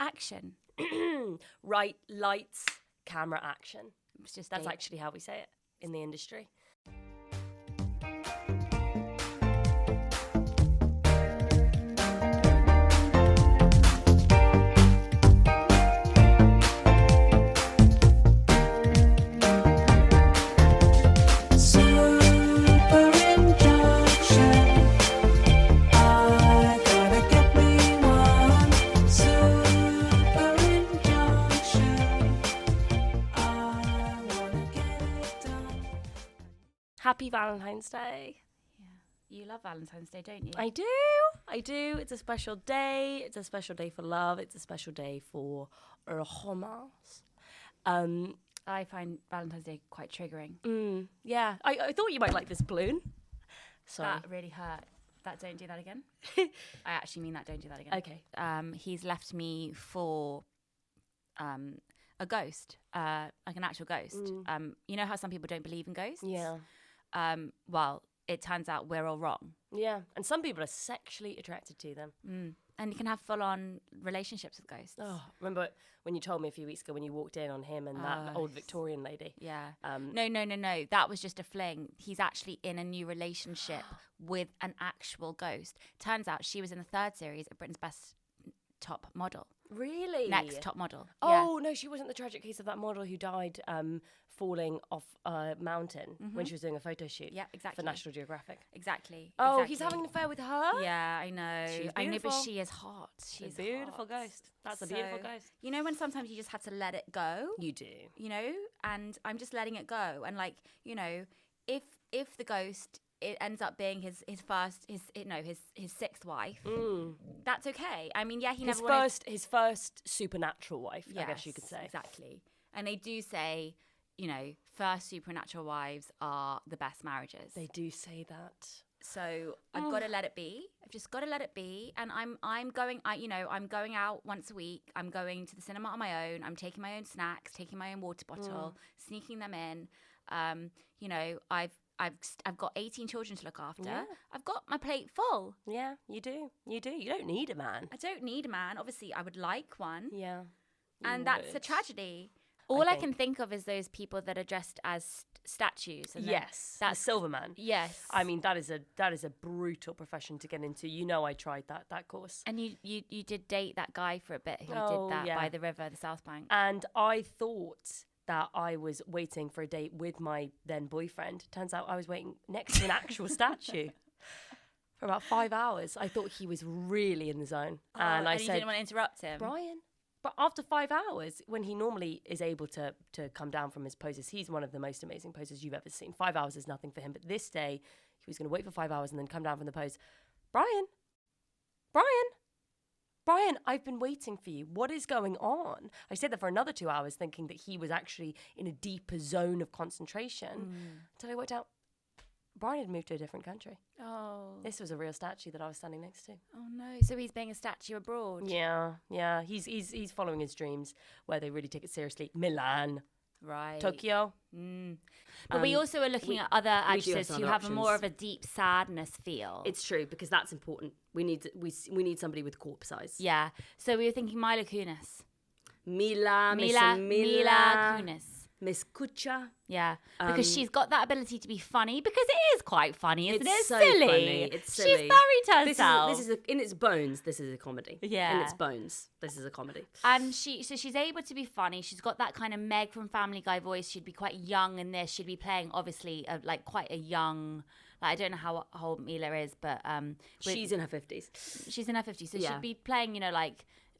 action. Right, lights, camera, action. It's just That's actually how we say it in the industry. Happy Valentine's Day. Yeah. You love Valentine's Day, don't you? I do. It's a special day. It's a special day for love. It's a special day for romance. I find Valentine's Day quite triggering. Yeah. I thought you might like this balloon. Sorry. That really hurt. Don't do that again. I actually mean that. Don't do that again. Okay. He's left me for a ghost, like an actual ghost. You know how some people don't believe in ghosts? Yeah. Well, it turns out we're all wrong. Yeah. And some people are sexually attracted to them. And you can have full-on relationships with ghosts. Oh, remember when you told me a few weeks ago when you walked in on him and that old Victorian lady? Yeah. No. That was just a fling. He's actually in a new relationship with an actual ghost. Turns out she was in the 3rd series of Britain's Best Top Model. Really? Next top model. Oh, no, she wasn't the tragic case of that model who died falling off a mountain when she was doing a photo shoot. Yeah, exactly. For National Geographic. Exactly. Oh, he's having an affair with her? Yeah, I know. She's I know, but beautiful. she is hot. She's a beautiful ghost. That's a beautiful ghost. You know when sometimes you just have to let it go? You do. You know? And I'm just letting it go. And like, you know, if the ghost, it ends up being his 6th wife. That's okay. I mean, yeah, his first supernatural wife, I guess you could say. Exactly. And they do say, you know, first supernatural wives are the best marriages. They do say that. So I've got to let it be. I've just got to let it be. And I'm going out once a week. I'm going to the cinema on my own. I'm taking my own snacks, taking my own water bottle, sneaking them in. You know, I've got 18 children to look after. Yeah. I've got my plate full. Yeah, you do. You don't need a man. I don't need a man. Obviously, I would like one. Yeah. And that's a tragedy. All I can think of is those people that are dressed as statues. And yes, that's Silverman. Yes. I mean, that is a brutal profession to get into. You know, I tried that course. And you did date that guy for a bit who did that by the river, the South Bank. And I thought that I was waiting for a date with my then boyfriend. Turns out I was waiting next to an actual statue for about 5 hours. I thought he was really in the zone. And I said, you didn't want to interrupt him? Brian. But after 5 hours, when he normally is able to come down from his poses, he's one of the most amazing posers you've ever seen. 5 hours is nothing for him. But this day, he was going to wait for 5 hours and then come down from the pose. Brian, I've been waiting for you. What is going on? I stayed there for another 2 hours thinking that he was actually in a deeper zone of concentration. Until I worked out, Brian had moved to a different country. Oh. This was a real statue that I was standing next to. Oh, no. So he's being a statue abroad. Yeah. He's following his dreams where they really take it seriously. Milan. Right. Tokyo. But we also are looking at other actors who have options. more of a deep sadness feel. It's true, because that's important. We need somebody with corpse eyes. Yeah. So we were thinking Mila Kunis. Mila Kunis. Miss Kucha. Yeah, because she's got that ability to be funny, because it is quite funny, isn't it? It's so silly. funny. It's silly. She's buried herself. This is in its bones, this is a comedy. Yeah. In its bones, this is a comedy. And she's able to be funny. She's got that kind of Meg from Family Guy voice. She'd be quite young in this. She'd be playing, obviously, quite a young... I don't know how old Mila is, but... she's in her 50s. She's in her 50s, so she'd be playing,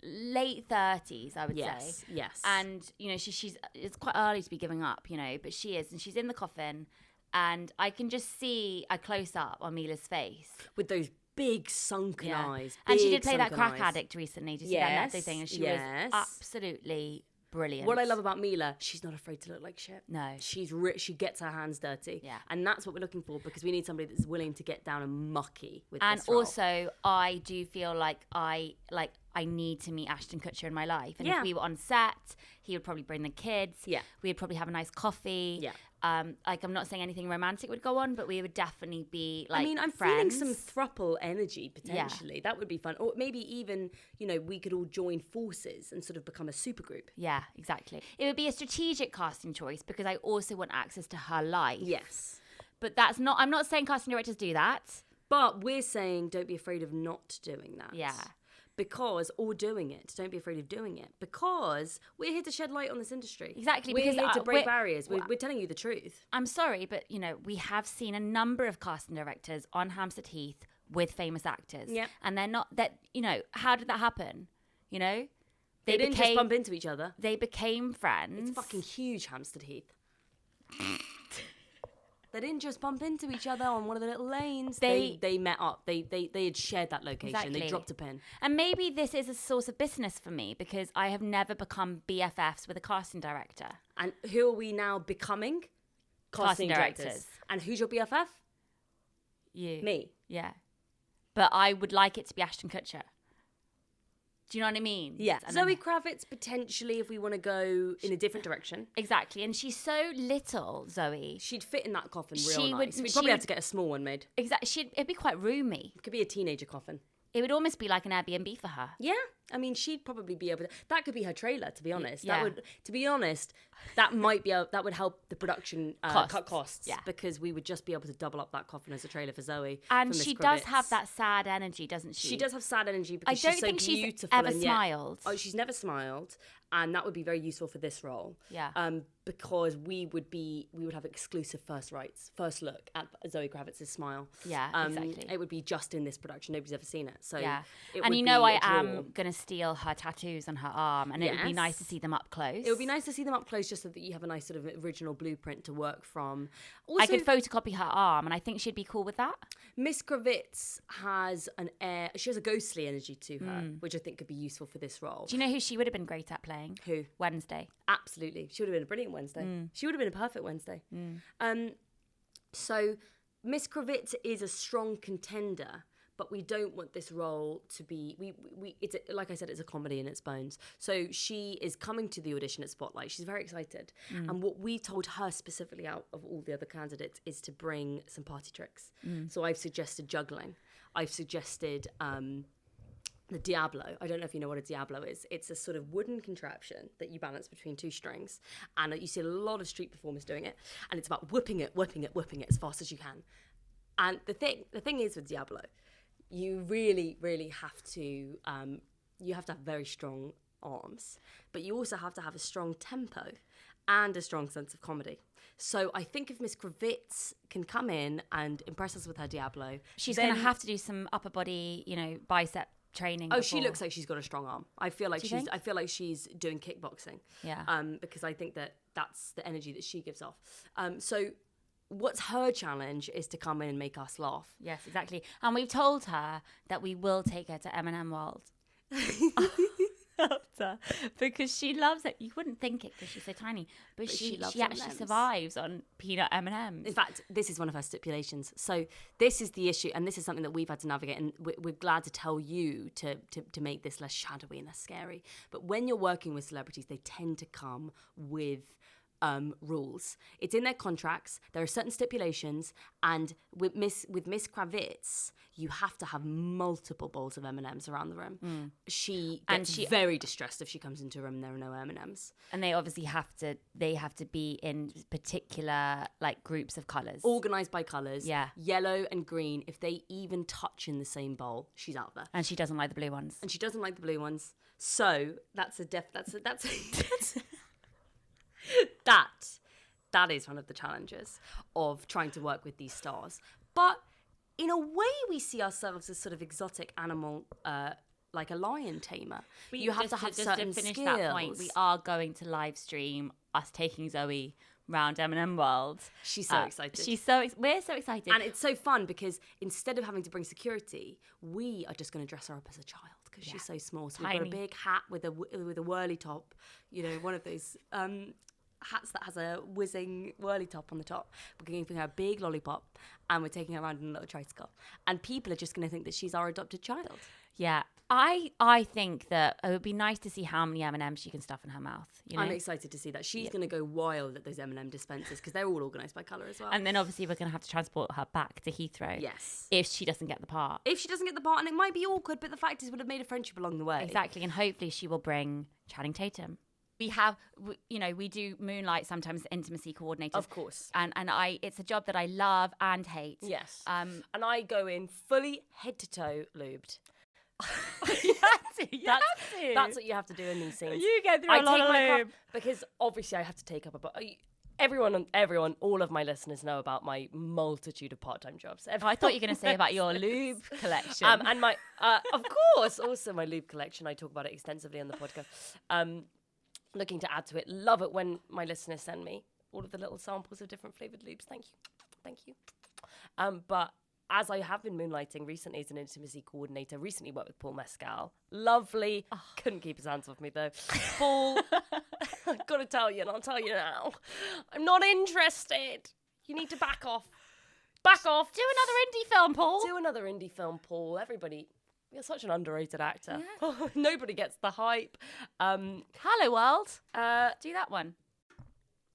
late 30s, I would say. Yes. And, she's it's quite early to be giving up, but she is. And she's in the coffin. And I can just see a close-up on Mila's face. With those big sunken eyes. And she did play that crack addict recently. Did you see that Netflix thing? And she was Yes. absolutely brilliant. What I love about Mila, she's not afraid to look like shit. No. She gets her hands dirty. Yeah. And that's what we're looking for, because we need somebody that's willing to get down and mucky with and this role. Also, I do feel like I need to meet Ashton Kutcher in my life. And if we were on set, he would probably bring the kids. Yeah. We'd probably have a nice coffee. Yeah. like I'm not saying anything romantic would go on, but we would definitely be like, I mean, I'm friends. feeling some throuple energy potentially. That would be fun. Or maybe even, we could all join forces and sort of become a supergroup. Yeah, exactly. It would be a strategic casting choice because I also want access to her life. Yes. But I'm not saying casting directors do that. But we're saying don't be afraid of not doing that. Yeah. Or doing it. Don't be afraid of doing it. Because we're here to shed light on this industry. Exactly. We're because here to break barriers. We're telling you the truth. I'm sorry, but, we have seen a number of casting directors on Hampstead Heath with famous actors. Yeah. And they're not, how did that happen? They didn't just bump into each other. They became friends. It's fucking huge, Hampstead Heath. They didn't just bump into each other on one of the little lanes. They met up. They had shared that location. Exactly. They dropped a pin. And maybe this is a source of business for me because I have never become BFFs with a casting director. And who are we now becoming? Casting directors. And who's your BFF? You. Me. Yeah. But I would like it to be Ashton Kutcher. Do you know what I mean? Yeah. Zoe Kravitz, potentially, if we want to go in a different direction. Exactly. And she's so little, Zoe. She'd fit in that coffin real nice. We'd probably have to get a small one made. Exactly. It'd be quite roomy. It could be a teenager coffin. It would almost be like an Airbnb for her. Yeah. I mean, she'd probably be able to... That could be her trailer, to be honest. Yeah. That would help the production cut costs. Yeah. Because we would just be able to double up that coffin as a trailer for Zoe. And she does have that sad energy, doesn't she? She does have sad energy because I don't she's so think beautiful. she's ever smiled. Oh, she's never smiled. And that would be very useful for this role. Yeah. Because we would have exclusive first look at Zoe Kravitz's smile. Yeah, exactly. It would be just in this production. Nobody's ever seen it. So yeah. it And would I be a draw. am going to steal her tattoos on her arm, and it would be nice to see them up close. It would be nice to see them up close just so that you have a nice sort of original blueprint to work from. Also, I could photocopy her arm, and I think she'd be cool with that. Miss Kravitz has she has a ghostly energy to her, which I think could be useful for this role. Do you know who she would have been great at playing? Who? Wednesday. Absolutely. She would have been a brilliant Wednesday. She would have been a perfect Wednesday. So Miss Kravitz is a strong contender, but we don't want this role to be... like I said, it's a comedy in its bones. So she is coming to the audition at Spotlight. She's very excited. And what we told her specifically out of all the other candidates is to bring some party tricks. So I've suggested juggling. I've suggested... the Diablo. I don't know if you know what a Diablo is. It's a sort of wooden contraption that you balance between two strings. And you see a lot of street performers doing it. And it's about whipping it as fast as you can. And the thing is with Diablo, you really, really have to, you have to have very strong arms. But you also have to have a strong tempo and a strong sense of comedy. So I think if Miss Kravitz can come in and impress us with her Diablo... She's going to have to do some upper body, bicep training. Oh, she looks like she's got a strong arm. I feel like she's doing kickboxing. Yeah. Because I think that's the energy that she gives off. So what's her challenge is to come in and make us laugh. Yes, exactly. And we've told her that we will take her to M&M World. Because she loves it. You wouldn't think it because she's so tiny, but she actually M&Ms. survives on peanut M&Ms. In fact, this is one of her stipulations. So this is the issue, and this is something that we've had to navigate, and we're glad to tell you to make this less shadowy and less scary. But when you're working with celebrities, they tend to come with rules. It's in their contracts. There are certain stipulations, and with Miss Kravitz, you have to have multiple bowls of M&Ms around the room. She gets very distressed if she comes into a room and there are no M&Ms. And they obviously have to be in particular groups of colours. Organised by colours. Yeah. Yellow and green. If they even touch in the same bowl, she's out there. And she doesn't like the blue ones. So that's that is one of the challenges of trying to work with these stars. But in a way, we see ourselves as sort of exotic animal, like a lion tamer. You have to have certain skills. That point, we are going to live stream us taking Zoe round M&M World. She's so excited. We're so excited. And it's so fun because instead of having to bring security, we are just going to dress her up as a child because she's so small. So we've got a big hat with a whirly top, one of those... hats that has a whizzing whirly top on the top. We're giving her a big lollipop, and we're taking her around in a little tricycle. And people are just going to think that she's our adopted child. Yeah. I think that it would be nice to see how many M&Ms she can stuff in her mouth. You know? I'm excited to see that. She's going to go wild at those M&M dispensers because they're all organised by colour as well. And then obviously we're going to have to transport her back to Heathrow. Yes. If she doesn't get the part. If she doesn't get the part, and it might be awkward, but the fact is we'll have made a friendship along the way. Exactly. And hopefully she will bring Channing Tatum. We have, we do moonlight sometimes, intimacy coordinators. Of course. And it's a job that I love and hate. Yes. And I go in fully head to toe lubed. You have to. That's what you have to do in these scenes. You get through a lot of lube. Because obviously I have to take up everyone, all of my listeners know about my multitude of part-time jobs. I thought you were going to say about your lube collection. And my, of course, also my lube collection. I talk about it extensively on the podcast. Looking to add to it. Love it when my listeners send me all of the little samples of different flavoured lubes. Thank you. But as I have been moonlighting recently as an intimacy coordinator, recently worked with Paul Mescal. Lovely. Oh. Couldn't keep his hands off me though. Paul, I've got to tell you, and I'll tell you now, I'm not interested. You need to back off. Back off. Do another indie film, Paul. Do another indie film, Paul. Everybody, you're such an underrated actor. Yeah. Nobody gets the hype. Hello World. Do that one.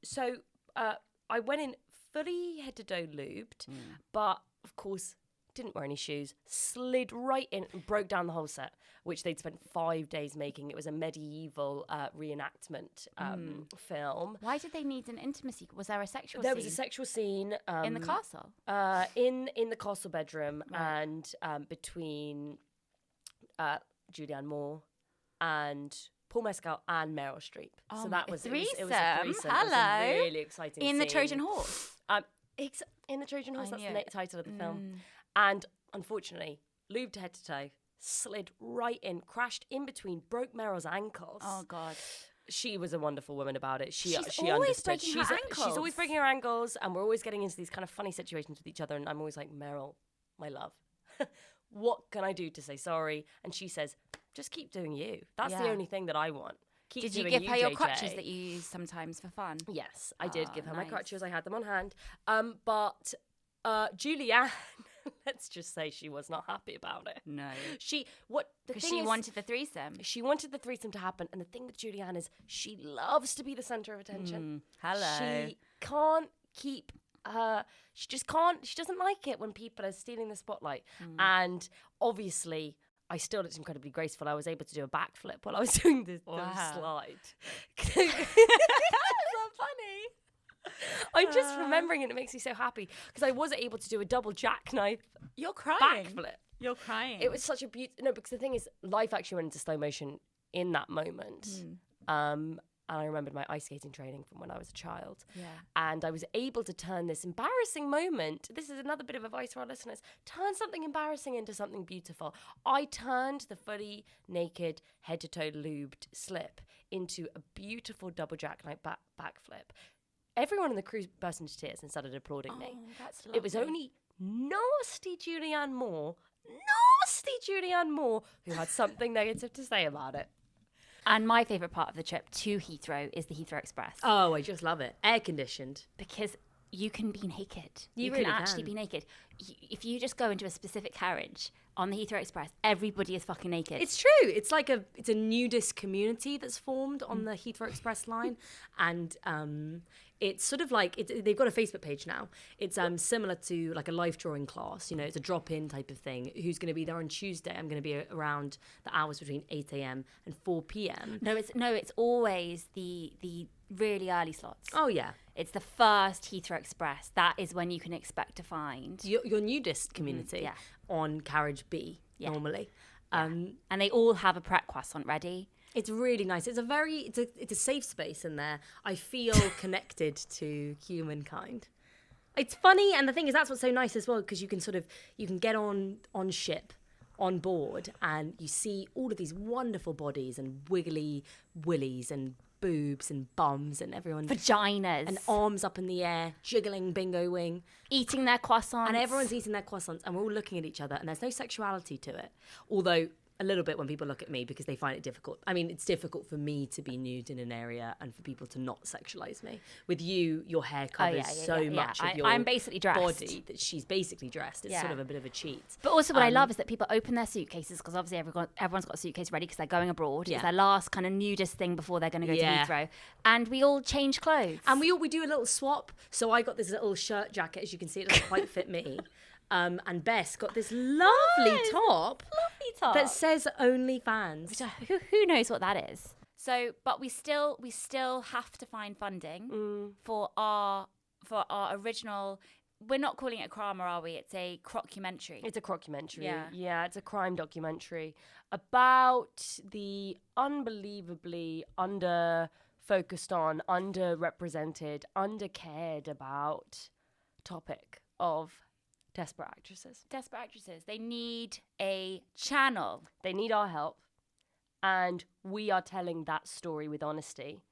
So I went in fully head to toe lubed, but of course, didn't wear any shoes, slid right in and broke down the whole set, which they'd spent 5 days making. It was a medieval reenactment film. Why did they need an intimacy? Was there a sexual scene? There was a sexual scene. In the castle? In the castle bedroom, right. And between Julianne Moore and Paul Mescal and Meryl Streep. Oh, so that was a threesome. It was a threesome. Hello. It was a really exciting in scene. The Trojan Horse. In the Trojan Horse, that's the title of the film. Mm. And unfortunately, lubed head to toe, slid right in, crashed in between, broke Meryl's ankles. Oh God. She was a wonderful woman about it. She always understood. breaking her ankles. She's always breaking her ankles, and we're always getting into these kind of funny situations with each other. And I'm always like, Meryl, my love, what can I do to say sorry? And she says, just keep doing you. That's the only thing that I want. Did you give her your crutches that you use sometimes for fun? Yes, I did give her my crutches. I had them on hand. But Julianne, let's just say she was not happy about it. No. She wanted the threesome. She wanted the threesome to happen. And the thing with Julianne is she loves to be the centre of attention. Hello. She can't keep... she just can't... She doesn't like it when people are stealing the spotlight. And obviously... I still looked incredibly graceful. I was able to do a backflip while I was doing the slide. That's so funny. I'm just remembering it. It makes me so happy because I was able to do a double jackknife. You're crying. Backflip. You're crying. It was such a beautiful... No, because the thing is, life actually went into slow motion in that moment. And I remembered my ice skating training from when I was a child. Yeah. And I was able to turn this embarrassing moment, this is another bit of advice for our listeners, turn something embarrassing into something beautiful. I turned the fully naked, head-to-toe lubed slip into a beautiful double jackknife backflip. Everyone in the crew burst into tears and started applauding me. That's lovely. It was only nasty Julianne Moore, who had something negative to say about it. And my favourite part of the trip to Heathrow is the Heathrow Express. Oh, I just love it. Air conditioned. Because you can be naked. You can really actually be naked. If you just go into a specific carriage on the Heathrow Express, everybody is fucking naked. It's true. It's like it's a nudist community that's formed on the Heathrow Express line. And it's sort of like, they've got a Facebook page now. It's similar to like a life drawing class. You know, it's a drop-in type of thing. Who's going to be there on Tuesday? I'm going to be around the hours between 8 a.m. and 4 p.m. No, it's always the really early slots. Oh, yeah. It's the first Heathrow Express. That is when you can expect to find your nudist community on carriage B normally. Yeah. And they all have a Pret croissant ready. It's really nice. It's a safe space in there. I feel connected to humankind. It's funny, and the thing is, that's what's so nice as well, because you can get on ship, on board, and you see all of these wonderful bodies and wiggly willies and boobs and bums and everyone vaginas and arms up in the air, jiggling bingo wing, eating their croissants, and everyone's eating their croissants, and we're all looking at each other, and there's no sexuality to it, although a little bit when people look at me because they find it difficult. I mean, it's difficult for me to be nude in an area and for people to not sexualize me. With you, your hair covers much of your I'm basically dressed. body that she's basically dressed. It's sort of a bit of a cheat. But also what I love is that people open their suitcases, because obviously everyone's got a suitcase ready because they're going abroad. It's their last kind of nudist thing before they're going to go to Heathrow. And we all change clothes. And we do a little swap. So I got this little shirt jacket. As you can see, it doesn't quite fit me. And Bess got this lovely top that says OnlyFans. Who knows what that is? So, but we still have to find funding for our original. We're not calling it a crime, are we? It's a crocumentary. It's a crocumentary. Yeah, it's a crime documentary about the unbelievably under-focused on, underrepresented, undercared about topic of desperate actresses. Desperate actresses. They need a channel. They need our help. And we are telling that story with honesty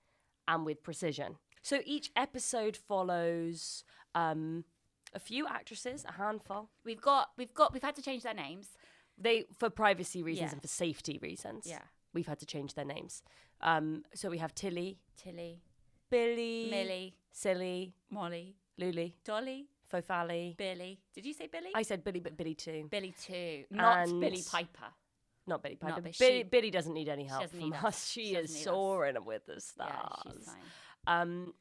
and with precision. So each episode follows a few actresses, a handful. We've had to change their names. For privacy reasons and for safety reasons. Yeah. We've had to change their names. So we have Tilly, Billy, Millie, Silly, Molly, Luli, Dolly, Fofali, Billy. Did you say Billy? I said Billy, but Billy too. Billy too. Not And- Billy Piper. Not Billy Piper. Not Billy. Billy doesn't need any help doesn't from need us. us. She She is doesn't need us. soaring with the stars. Yeah, she's fine.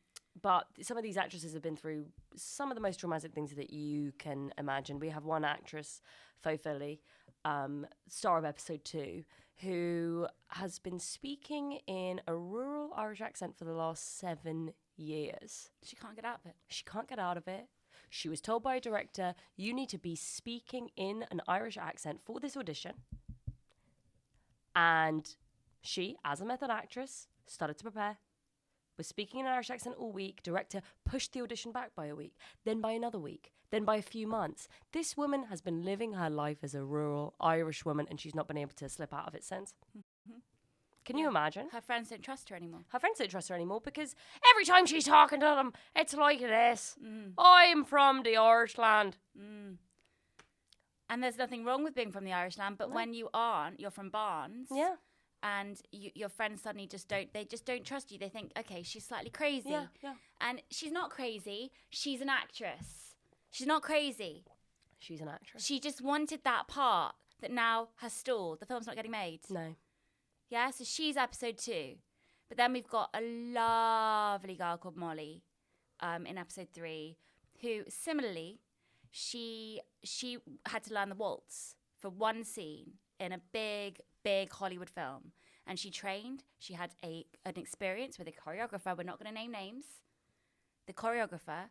But some of these actresses have been through some of the most traumatic things that you can imagine. We have one actress, Fofali, star of episode 2, who has been speaking in a rural Irish accent for the last 7 years. She can't get out of it. She can't get out of it. She was told by a director, you need to be speaking in an Irish accent for this audition. And she, as a method actress, started to prepare. Was speaking in an Irish accent all week. Director pushed the audition back by a week, then by another week, then by a few months. This woman has been living her life as a rural Irish woman, and she's not been able to slip out of it since. Mm-hmm. Can you imagine? Her friends don't trust her anymore. Her friends don't trust her anymore because every time she's talking to them, it's like this. I'm from the Irish land. And there's nothing wrong with being from the Irish land, but when you aren't, you're from Barnes. Yeah. And your friends suddenly just don't trust you. They think, okay, she's slightly crazy. Yeah. And she's not crazy. She's an actress. She's not crazy. She's an actress. She just wanted that part that now has stalled. The film's not getting made. No. Yeah, so she's episode 2. But then we've got a lovely girl called Molly in episode 3, who similarly, she had to learn the waltz for one scene in a big Hollywood film. And she trained. She had an experience with a choreographer. We're not going to name names. The choreographer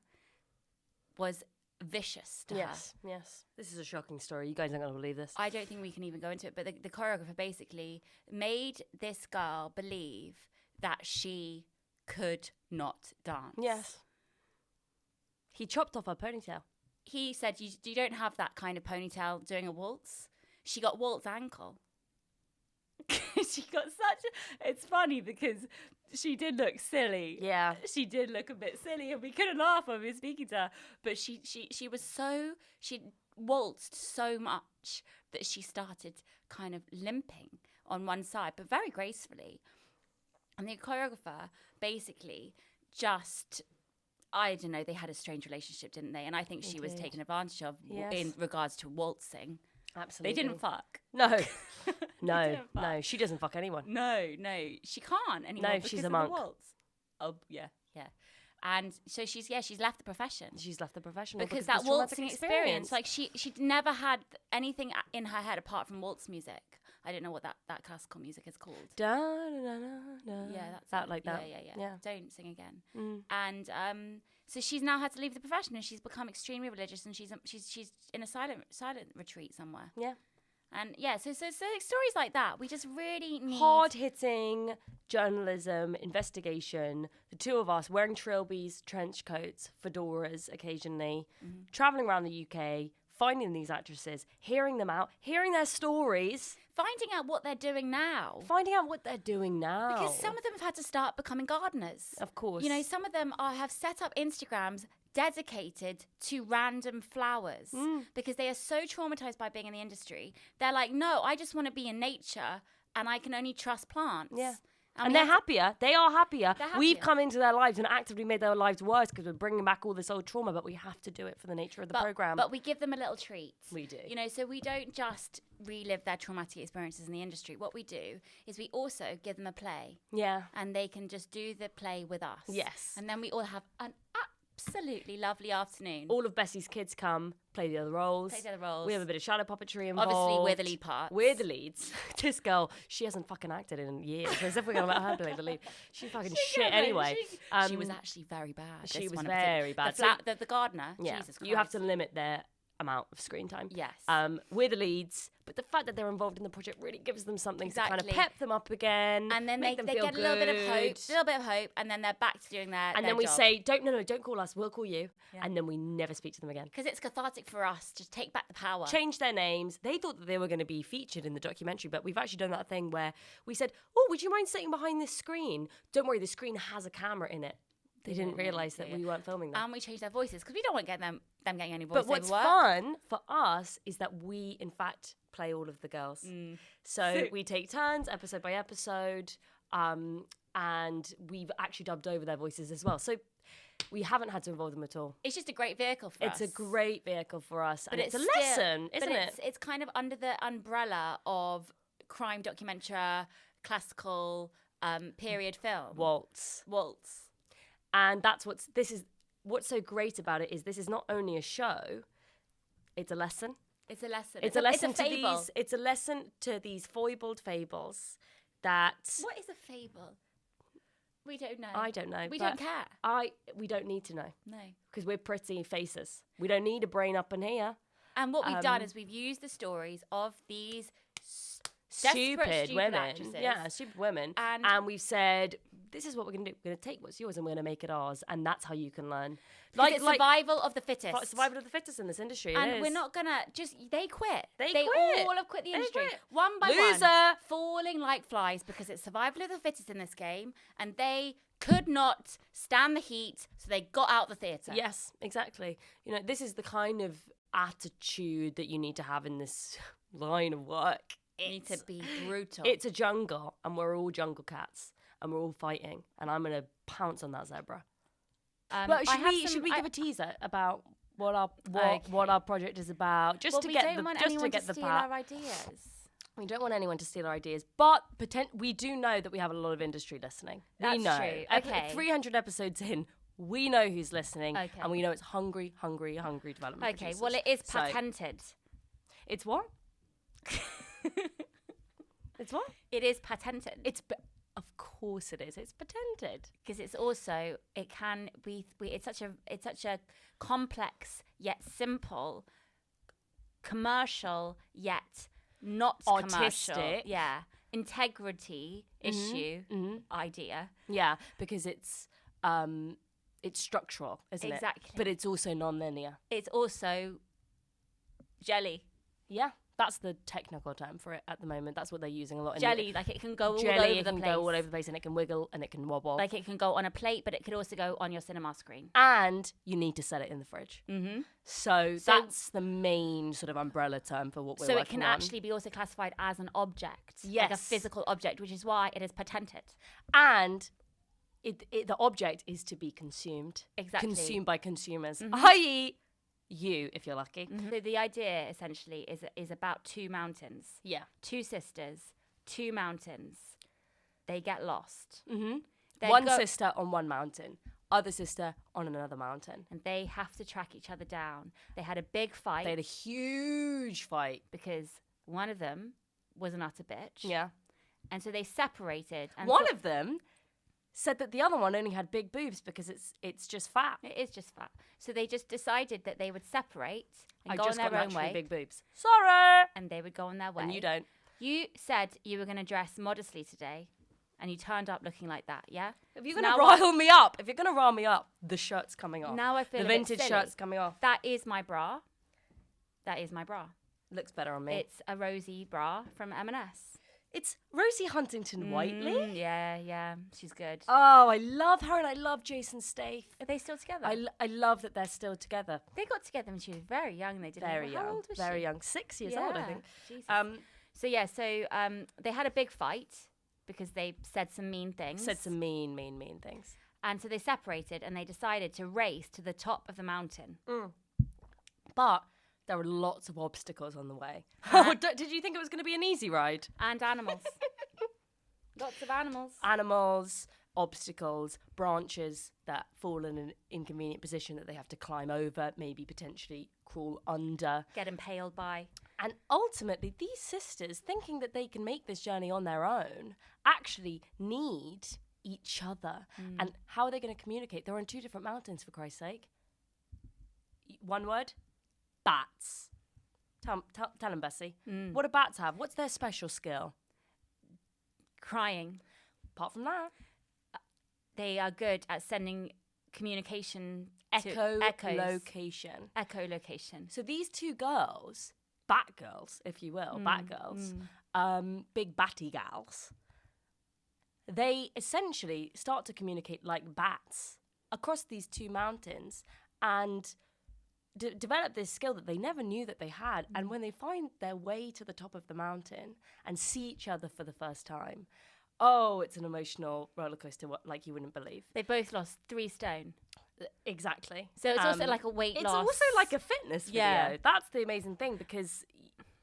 was vicious to her. Yes. This is a shocking story. You guys aren't going to believe this. I don't think we can even go into it, but the choreographer basically made this girl believe that she could not dance. Yes. He chopped off her ponytail. He said, you don't have that kind of ponytail doing a waltz. She got waltz ankle. She got it's funny because she did look silly. Yeah. She did look a bit silly and we couldn't laugh when we were speaking to her. But she waltzed so much that she started kind of limping on one side, but very gracefully. And the choreographer basically just, I don't know, they had a strange relationship, didn't they? And I think she was taken advantage of in regards to waltzing. Absolutely. They didn't fuck. No. No. She doesn't fuck anyone. No. She can't anymore. No, because she's a of monk. The waltz. Oh, yeah. And so she's left the profession. She's left the profession because that waltzing experience, like she'd never had anything in her head apart from waltz music. I don't know what that classical music is called. Da, da, da, da. Yeah, that's that it. like that. Yeah. Don't sing again. And so she's now had to leave the profession, and she's become extremely religious, and she's in a silent retreat somewhere. Yeah. And so stories like that, we just really need hard-hitting journalism, investigation. The two of us wearing trilbies, trench coats, fedoras occasionally, traveling around the UK, finding these actresses, hearing them out, hearing their stories. finding out what they're doing now. Finding out what they're doing now. Because some of them have had to start becoming gardeners. Of course. You know, some of them have set up Instagrams dedicated to random flowers because they are so traumatized by being in the industry. They're like, no, I just want to be in nature and I can only trust plants. Yeah. And they're happier. They are happier. We've come into their lives and actively made their lives worse because we're bringing back all this old trauma, but we have to do it for the nature of the program. But we give them a little treat. We do. You know, so we don't just relive their traumatic experiences in the industry. What we do is we also give them a play. Yeah. And they can just do the play with us. Yes. And then we all have an absolutely lovely afternoon. All of Bessie's kids come, play the other roles. We have a bit of shadow puppetry involved. Obviously, we're the lead parts. We're the leads. This girl, she hasn't fucking acted in years. As if we're going to let her play the lead. She's fucking shit anyway. She was actually very bad. She was very bad. The gardener, yeah, Jesus Christ. you have to limit their amount of screen time. Yes. We're the leads, but the fact that they're involved in the project really gives them something to kind of pep them up again. And then they feel get a little bit of hope, and then they're back to doing their And then we job. say, don't call us, we'll call you. Yeah. And then we never speak to them again. Because it's cathartic for us to take back the power. Change their names. They thought that they were going to be featured in the documentary, but we've actually done that thing where we said, oh, would you mind sitting behind this screen? Don't worry, the screen has a camera in it. They didn't realise that we weren't filming them. And we changed their voices because we don't want to get them getting any voiceover work. But what's fun for us is that we, in fact, play all of the girls. So we take turns, episode by episode, and we've actually dubbed over their voices as well. So we haven't had to involve them at all. It's just a great vehicle for us. It's a great vehicle for us. But and it's a lesson, isn't it? It's kind of under the umbrella of crime documentary, classical, period film. Waltz. And what's so great about it is this is not only a show, it's a lesson. It's a lesson. It's a lesson to fable. It's a lesson to these foibled fables that... What is a fable? We don't know. I don't know. We don't care. We don't need to know. No. Because we're pretty faces. We don't need a brain up in here. And what we've done is we've used the stories of these stupid women. Actresses. Yeah, stupid women. And we've said... This is what we're going to do. We're going to take what's yours and we're going to make it ours. And that's how you can learn. It's survival of the fittest. Survival of the fittest in this industry. And we're not going to they quit. They quit. all have quit the industry. Quit. One by Loser. one. Falling like flies because it's survival of the fittest in this game. And they could not stand the heat. So they got out the theatre. Yes, exactly. You know, this is the kind of attitude that you need to have in this line of work. You need to be brutal. It's a jungle and we're all jungle cats. And we're all fighting, and I'm going to pounce on that zebra. But should we give a teaser about what our project is about, just to get the our ideas. We don't want anyone to steal our ideas, but we do know that we have a lot of industry listening. That's we know. True. Okay. 300 episodes in, we know who's listening, and we know it's hungry development. Okay, producers. well, it is patented. It's what? It's what? It is patented. Of course it is. It's patented. Because it's also it's such a complex yet simple, commercial yet not artistic, commercial. Yeah, integrity issue idea. Yeah, because it's structural, isn't it? Exactly. But it's also non-linear. It's also jelly. Yeah. That's the technical term for it at the moment. That's what they're using a lot. Jelly, like it can go all over the place. It can go all over the place and it can wiggle and it can wobble. Like it can go on a plate, but it could also go on your cinema screen. And you need to set it in the fridge. Mm-hmm. So that's the main sort of umbrella term for what we're working on. So it can actually be also classified as an object. Yes. Like a physical object, which is why it is patented. And the object is to be consumed. Exactly. Consumed by consumers. I.e., you, if you're lucky. Mm-hmm. So the idea essentially is about two mountains. Yeah. Two sisters, two mountains. They get lost. Mm-hmm. One sister on one mountain, other sister on another mountain. And they have to track each other down. They had a big fight. They had a huge fight. Because one of them was an utter bitch. Yeah. And so they separated. And one of them said that the other one only had big boobs because it's just fat. It is just fat. So they just decided that they would separate and go on their own way. Big boobs. Sorry. And they would go on their way. And you don't. You said you were going to dress modestly today, and you turned up looking like that. Yeah. If you're going to rile me up, the shirt's coming off. Now I feel the vintage shirt's coming off. That is my bra. That is my bra. Looks better on me. It's a rosy bra from M&S. It's Rosie Huntington-Whiteley. Yeah, she's good. Oh, I love her and I love Jason Statham. Are they still together? I love that they're still together. They got together when she was very young. They did. Very How young. old was Very she? young. 6 years old, I think. Jesus. Um, They had a big fight because they said some mean things. Said some mean things. And so they separated and they decided to race to the top of the mountain. But there were lots of obstacles on the way. Did you think it was going to be an easy ride? And animals. Lots of animals. Animals, obstacles, branches that fall in an inconvenient position that they have to climb over, maybe potentially crawl under. Get impaled by. And ultimately, these sisters, thinking that they can make this journey on their own, actually need each other. And how are they going to communicate? They're on 2 different mountains, for Christ's sake. One word? Bats. Tell them, Bessie. What do bats have? What's their special skill? Crying. Apart from that. They are good at sending communication to echoes. Echolocation. So these 2 girls, bat girls, if you will, bat girls, big batty gals, they essentially start to communicate like bats across these 2 mountains and develop this skill that they never knew that they had. And when they find their way to the top of the mountain and see each other for the first time, oh, it's an emotional roller coaster like you wouldn't believe. They both lost 3 stone. Exactly. So it's also like a weight loss. It's also like a fitness video. Yeah. That's the amazing thing, because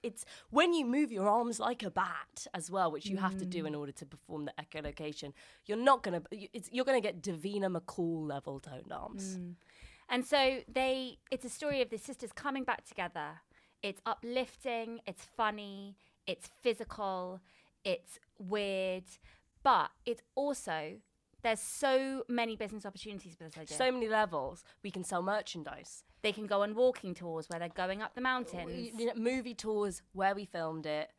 it's when you move your arms like a bat as well, which you have to do in order to perform the echolocation. You're gonna get Davina McCall level toned arms. And so it's a story of the sisters coming back together. It's uplifting, it's funny, it's physical, it's weird, but it's also, there's so many business opportunities with this idea. So many levels. We can sell merchandise. They can go on walking tours where they're going up the mountains. Movie tours where we filmed it.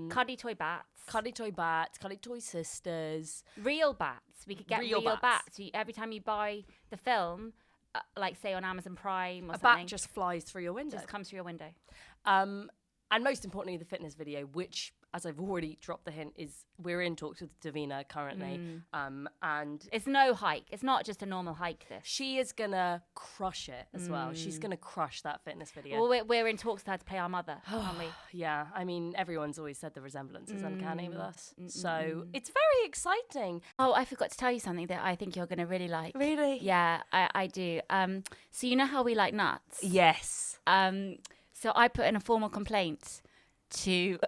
Cuddy toy bats. Cuddy toy bats, cuddy toy sisters. Real bats. We could get real bats. bats. Every time you buy the film, like say on Amazon Prime or A something. bat just flies through your window. Just comes through your window. And most importantly, the fitness video, which, as I've already dropped the hint, is we're in talks with Davina currently. And it's no hike. It's not just a normal hike, this. she is going to crush it as well. She's going to crush that fitness video. Well, we're in talks with her to play our mother, aren't we? Yeah, I mean, everyone's always said the resemblance is uncanny with us. So it's very exciting. Oh, I forgot to tell you something that I think you're going to really like. Really? Yeah, I do. So you know how we like nuts? Yes. So I put in a formal complaint you'll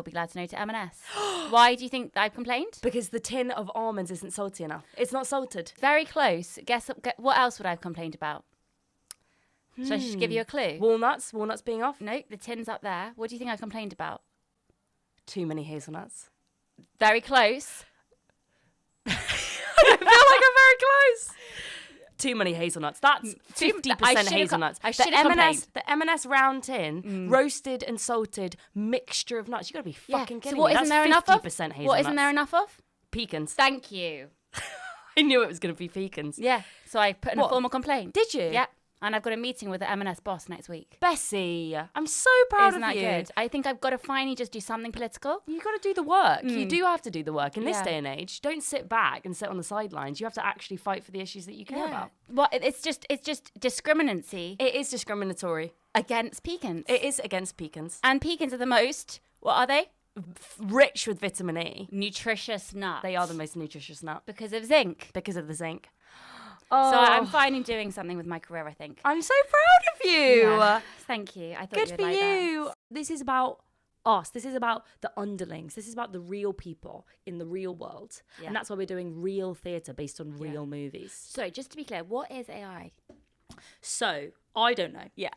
be glad to know, to M&S. Why do you think I've complained? Because the tin of almonds isn't salty enough. It's not salted. Very close. Guess what else would I have complained about? Should I just give you a clue? Walnuts being off. No, the tin's up there. What do you think I complained about? Too many hazelnuts. Very close. I feel like I'm very close. Too many hazelnuts. That's 50% hazelnuts. I should have complained. The M&S round tin, roasted and salted mixture of nuts. You got to be fucking kidding so what me. isn't That's there enough of? 50% hazelnuts. What isn't there enough of? Pecans. Thank you. I knew it was going to be pecans. Yeah. So I put in a formal complaint. Did you? Yeah. And I've got a meeting with the M&S boss next week. Bessie, I'm so proud Isn't of that you. good? I think I've got to finally just do something political. You got to do the work. You do have to do the work in this Yeah. day and age. Don't sit back and sit on the sidelines. You have to actually fight for the issues that you care about. Well, it's just discriminancy It is discriminatory. against pecans. It is against pecans. And pecans are the most, what are they? Rich with vitamin E. Nutritious nuts. They are the most nutritious nut because of zinc. because of the zinc. So Oh, I'm finally doing something with my career, I think. I'm so proud of you. Yeah. Thank you. I thought Good you would for like that. you. This is about us. This is about the underlings. This is about the real people in the real world. Yeah. And that's why we're doing real theatre based on real movies. So just to be clear, what is AI? So, I don't know. Yeah.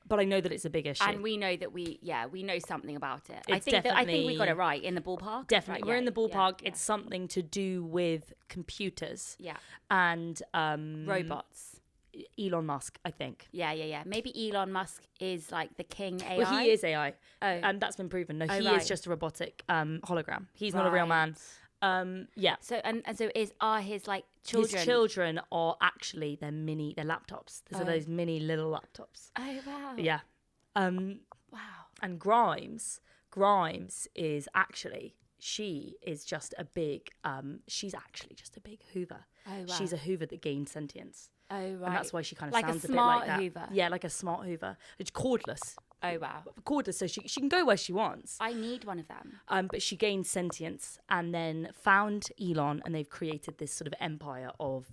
But I know that it's a big issue. And we know that we know something about it. It's I think we definitely- got it right in the ballpark. Definitely. Right, We're yeah, in the yeah, ballpark. yeah. It's something to do with computers. Yeah. And Robots. Elon Musk, I think. Yeah. Maybe Elon Musk is like the king AI. Well, he is AI. Oh. And that's been proven. No, he right. is just a robotic hologram. He's not a real man. Yeah. So and so are his like children. His children are actually they're laptops. So those mini little laptops. Oh wow. Yeah. Wow. And Grimes is actually, she is just a big, she's actually just a big Hoover. Oh, wow. She's a Hoover that gained sentience. Oh, right. And that's why she kind of Like a sounds a bit smart like that. Hoover. Yeah, like a smart Hoover. It's cordless. Oh, wow. Cordless, so she can go where she wants. I need one of them. But she gained sentience and then found Elon, and they've created this sort of empire of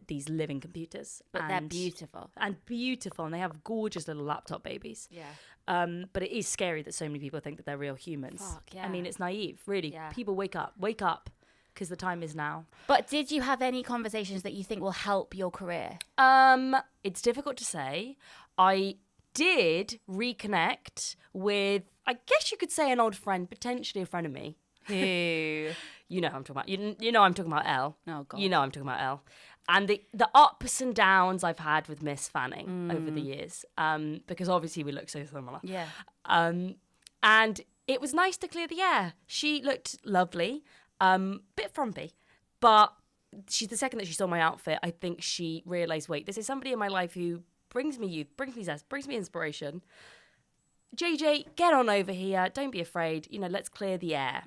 these living computers. But they're beautiful. And they have gorgeous little laptop babies. Yeah. But it is scary that so many people think that they're real humans. Fuck, yeah. I mean, it's naive, really. Yeah. People wake up, because the time is now. But did you have any conversations that you think will help your career? It's difficult to say. I did reconnect with, I guess you could say, an old friend, potentially a friend of me. Who, you know who I'm talking about. You know I'm talking about Elle. Oh, God. You know I'm talking about Elle. And the ups and downs I've had with Miss Fanning over the years, because obviously we look so similar. Yeah. And it was nice to clear the air. She looked lovely, bit frumpy, but she's the second that she saw my outfit, I think she realised, wait, this is somebody in my life who brings me youth, brings me zest, brings me inspiration. JJ, get on over here. Don't be afraid. Let's clear the air.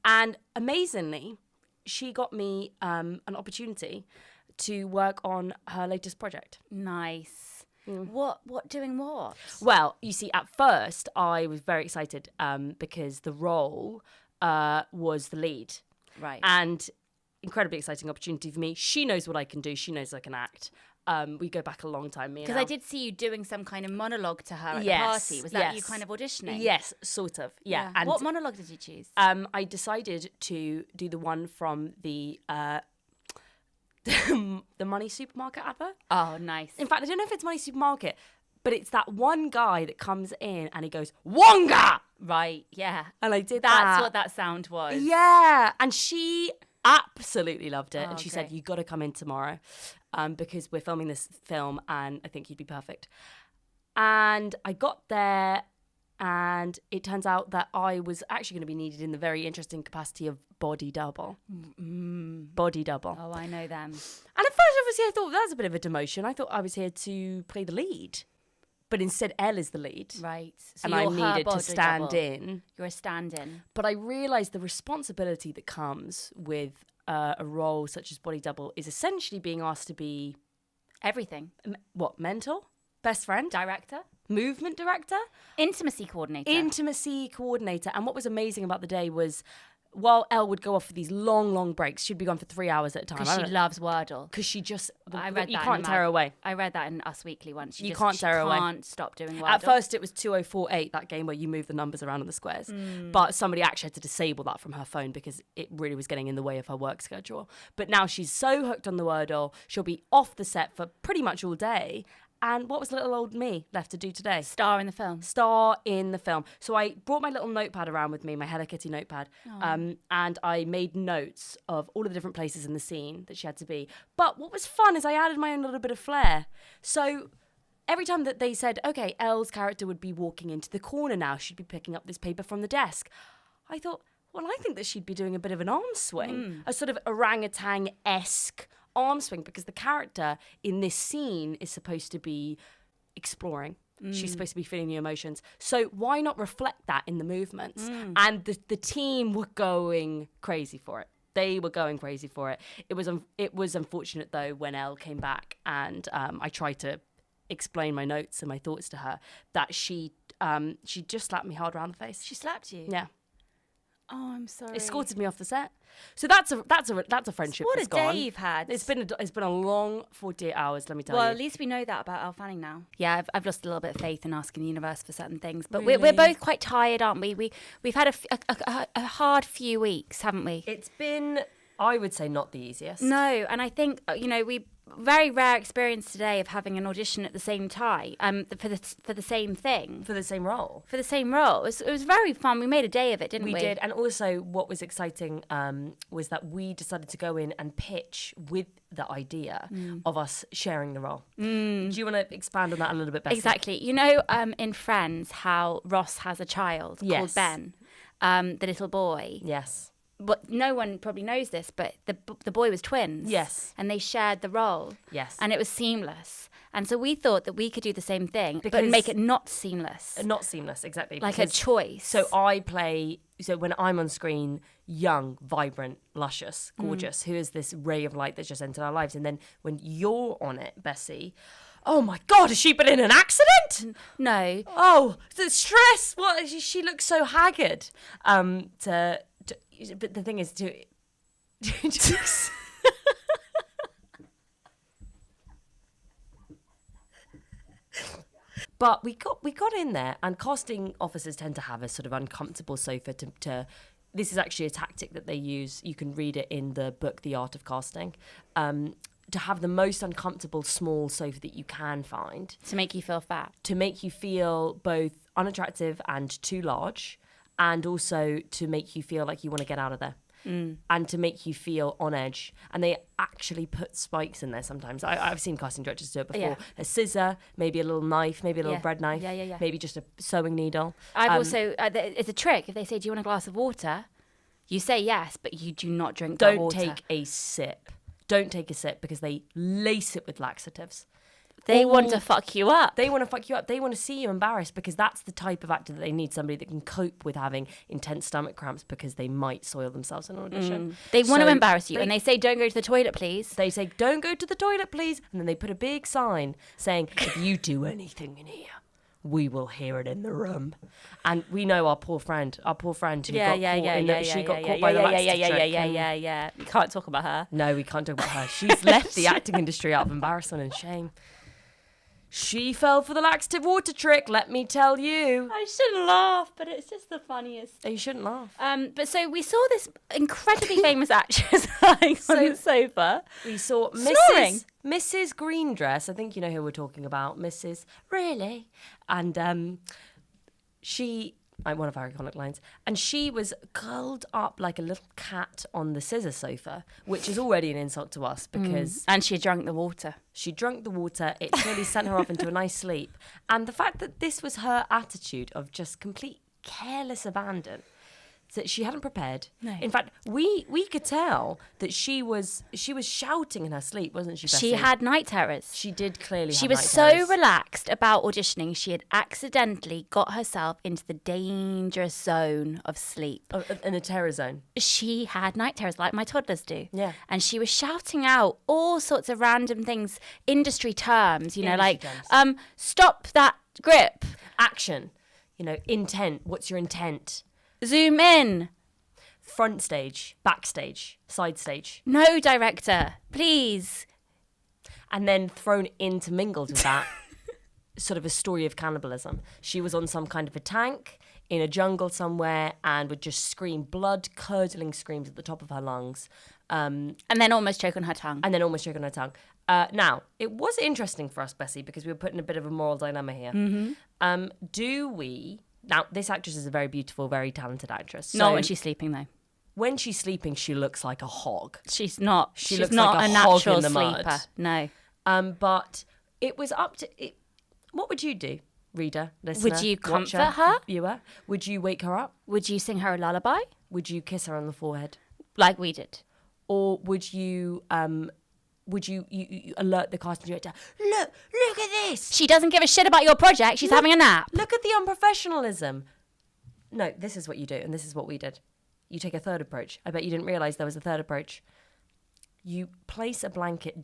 And amazingly, she got me an opportunity to work on her latest project. Nice. What doing what? Well, you see, at first I was very excited because the role was the lead. Right. And incredibly exciting opportunity for me. She knows what I can do. She knows I can act. We go back a long time. Because I did see you doing some kind of monologue to her at the party. Was that you kind of auditioning? Yes, sort of. Yeah. And what monologue did you choose? I decided to do the one from the Money Supermarket advert. Oh, nice. In fact, I don't know if it's Money Supermarket, but it's that one guy that comes in and he goes, Wonga! Right, yeah. And I did That's that. what that sound was. Yeah. And she absolutely loved it. Oh, and she great. said, you got to come in tomorrow because we're filming this film and I think you'd be perfect. And I got there and it turns out that I was actually going to be needed in the very interesting capacity of body double. Body double. Oh, I know them. And at first, obviously, I thought that's a bit of a demotion. I thought I was here to play the lead. But instead, Elle is the lead. Right. So and I you're her needed to body stand double. in. You're a stand-in. But I realised the responsibility that comes with a role such as body double is essentially being asked to be... Everything. Mentor? Best friend? Director? Movement director? Intimacy coordinator. Intimacy coordinator. And what was amazing about the day was... While Elle would go off for these long breaks, she'd be gone for 3 hours at a time. Because she loves Wordle. Because she just... I read you that can't tear her away. I read that in Us Weekly once. You can't tear her away. She can't stop doing Wordle. At first, it was 2048, that game where you move the numbers around on the squares. But somebody actually had to disable that from her phone because it really was getting in the way of her work schedule. But now she's so hooked on the Wordle, she'll be off the set for pretty much all day. And what was little old me left to do today? Star in the film. Star in the film. So I brought my little notepad around with me, my Hello Kitty notepad, and I made notes of all of the different places in the scene that she had to be. But what was fun is I added my own little bit of flair. So every time that they said, okay, Elle's character would be walking into the corner now, she'd be picking up this paper from the desk. I thought, well, I think that she'd be doing a bit of an arm swing, a sort of orangutan-esque arm swing, because the character in this scene is supposed to be exploring. She's supposed to be feeling the emotions. So why not reflect that in the movements? And the team were going crazy for it. They were going crazy for it. It was unfortunate, though, when Elle came back and I tried to explain my notes and my thoughts to her, that she just slapped me hard around the face. She slapped you? Yeah. Oh, I'm sorry. Escorted me off the set. So that's a friendship. What that's a day gone. you've had. It's been a long 48 hours. Let me tell Well, you. at least we know that about Elle Fanning now. Yeah, I've lost a little bit of faith in asking the universe for certain things, but Really? we're both quite tired, aren't we? We've had a hard few weeks, haven't we? It's been, I would say, not the easiest. No, and I think we very rare experience today of having an audition at the same time for the same thing. For the same role. For the same role. It was very fun. We made a day of it, didn't we? We did. And also what was exciting was that we decided to go in and pitch with the idea of us sharing the role. Do you want to expand on that a little bit better? Exactly. In Friends, how Ross has a child called Ben, the little boy. Yes. But no one probably knows this, but the boy was twins. Yes. And they shared the role. Yes. And it was seamless. And so we thought that we could do the same thing, but Because- make it not seamless. Not seamless, exactly. Like a because- choice. So when I'm on screen, young, vibrant, luscious, gorgeous, who is this ray of light that's just entered our lives? And then when you're on it, Bessie, oh my God, has she been in an accident? No. Oh, the stress! What? She looks so haggard. But the thing is, But we got in there, and casting officers tend to have a sort of uncomfortable sofa to this is actually a tactic that they use. You can read it in the book, The Art of Casting. To have the most uncomfortable small sofa that you can find. To make you feel fat. To make you feel both unattractive and too large, and also to make you feel like you want to get out of there. And to make you feel on edge. And they actually put spikes in there sometimes. I've seen casting directors do it before. Yeah. A scissor, maybe a little knife, maybe a little Yeah. bread knife, Yeah. maybe just a sewing needle. I've also, it's a trick. If they say, do you want a glass of water? You say yes, but you do not drink that Don't water. take a sip. Don't take a sip because they lace it with laxatives. They want to fuck you up. They want to fuck you up. They want to see you embarrassed because that's the type of actor that they need. Somebody that can cope with having intense stomach cramps because they might soil themselves in an audition. They want to So embarrass you. And they say, don't go to the toilet, please. They say, don't go to the toilet, please. And then they put a big sign saying, if you do anything in here, we will hear it in the room. And we know our poor friend who got caught in the, she got caught by the laxative trick. yeah. You can't talk about her. No, we can't talk about her. She's left the acting industry out of embarrassment and shame. She fell for the laxative water trick, let me tell you. I shouldn't laugh, but it's just the funniest. Oh, you shouldn't laugh. But so we saw this incredibly famous actress lying on the sofa. We saw Snoring. Mrs. Green Dress. I think you know who we're talking about. Mrs. Really? And one of our iconic lines. And she was curled up like a little cat on the scissor sofa, which is already an insult to us because And she drank the water. she drank the water. It clearly sent her off into a nice sleep. And the fact that this was her attitude of just complete careless abandon, that she hadn't prepared. No. In fact, we could tell that she was shouting in her sleep, wasn't she, Bessie? She had night terrors. She did clearly She have was night so terrors. relaxed about auditioning, she had accidentally got herself into the dangerous zone of sleep. Oh, in the terror zone. She had night terrors like my toddlers do. Yeah. And she was shouting out all sorts of random things, industry terms, you know, Industry like, stop that grip, Action. Intent. What's your intent? zoom in. Front stage, backstage, side stage. No, director, please. And then thrown intermingled with that sort of a story of cannibalism. She was on some kind of a tank in a jungle somewhere and would just scream blood-curdling screams at the top of her lungs. And then almost choke on her tongue. And then almost choke on her tongue. Now, it was interesting for us, Bessie, because we were put in a bit of a moral dilemma here. Now, this actress is a very beautiful, very talented actress. Not So when she's sleeping, though. when she's sleeping, she looks like a hog. She's not. She She's looks not like a a hog natural in the mud. sleeper. No. But it was up to it. What would you do, reader, listener? Would you watcher, comfort her? viewer? Would you wake her up? Would you sing her a lullaby Would you kiss her on the forehead? like we did? Or would you you alert the casting director? Look at this. She doesn't give a shit about your project. She's having a nap. Look at the unprofessionalism. No, this is what you do, and this is what we did. You take a third approach. I bet you didn't realise there was a third approach. You place a blanket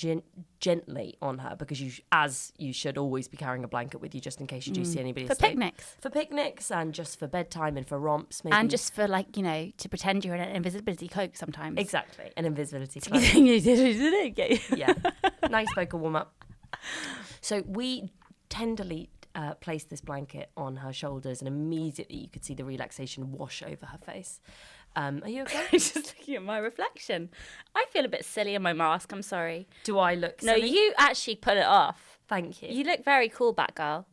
gently on her because as you should always be carrying a blanket with you just in case you do see anybody For asleep. picnics. For picnics and just for bedtime and for romps. Maybe. And just for, like, you know, to pretend you're in an invisibility cloak sometimes. Exactly, an invisibility cloak. Yeah, nice vocal warm up. So we tenderly placed this blanket on her shoulders, and immediately you could see the relaxation wash over her face. Are you okay? Just looking at my reflection. I feel a bit silly in my mask. I'm sorry. Do I look No, silly? you actually put it off. Thank you. You look very cool, Batgirl.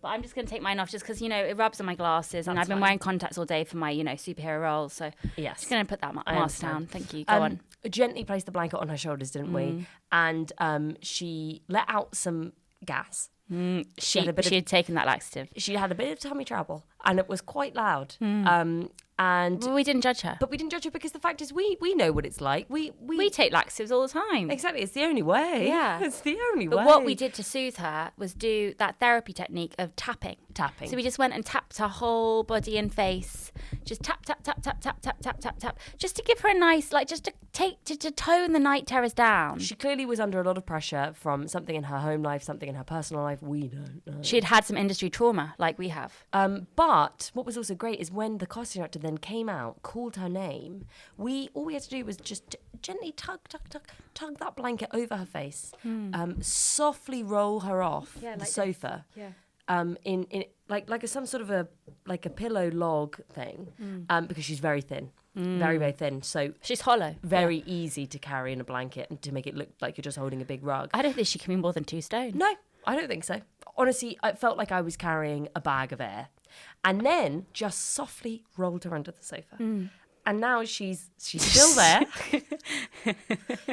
But I'm just going to take mine off just because, you know, it rubs on my glasses and That's I've been fine. wearing contacts all day for my, you know, superhero roles. So Yes. just going to put that I mask understand. down. Thank you. Go on. Gently placed the blanket on her shoulders, didn't we? And she let out some gas. She had a bit of- had taken that laxative. She had a bit of tummy trouble, and it was quite loud. And Well, we didn't judge her. but we didn't judge her because the fact is we know what it's like. We take laxatives all the time. exactly. It's the only way. Yeah. It's the only way. But what we did to soothe her was do that therapy technique of tapping. Tapping. So we just went and tapped her whole body and face. Just tap, tap, tap, tap, tap, tap, tap, tap, tap. Just to give her a nice, like, just to tone the night terrors down. She clearly was under a lot of pressure from something in her home life, something in her personal life. We don't know. She had had some industry trauma, like we have. But what was also great is when the casting director then came out, called her name, all we had to do was just gently tug that blanket over her face, softly roll her off the sofa. In like some sort of a pillow log thing, because she's very thin, very, very thin. So She's hollow. very easy to carry in a blanket and to make it look like you're just holding a big rug. I don't think she can be more than 2 stone. No, I don't think so. Honestly, I felt like I was carrying a bag of air, and then just softly rolled her under the sofa. And now she's still there.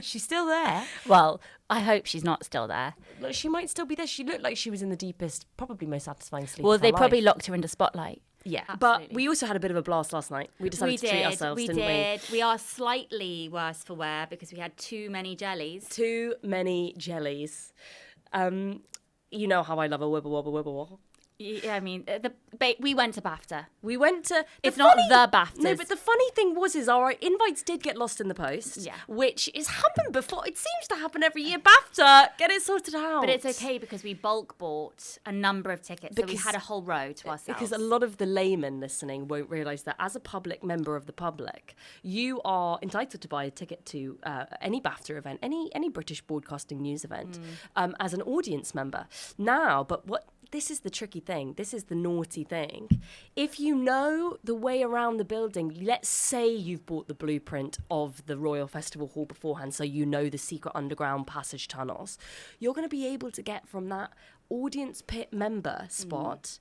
She's still there. Well, I hope she's not still there. Look, she might still be there. She looked like she was in the deepest, probably most satisfying sleep. Well, of her they life. probably locked her into spotlight. Yeah, Absolutely. but we also had a bit of a blast last night. We decided to treat ourselves, we didn't did. We are slightly worse for wear because we had too many jellies. Too many jellies. You know how I love a wibble wobble wibble wobble. Yeah, I mean, we went to Bafta. We went to. It's not the BAFTAs. No, but the funny thing is our invites did get lost in the post. Yeah. Which has happened before. It seems to happen every year. Bafta, get it sorted out. But it's okay because we bulk bought a number of tickets, so we had a whole row to ourselves. Because a lot of the laymen listening won't realise that as a public member of the public, you are entitled to buy a ticket to any BAFTA event, any British broadcasting news event, as an audience member. Now, but this is the tricky thing. This is the naughty thing. If you know the way around the building, let's say you've bought the blueprint of the Royal Festival Hall beforehand, so you know the secret underground passage tunnels, you're going to be able to get from that audience pit member spot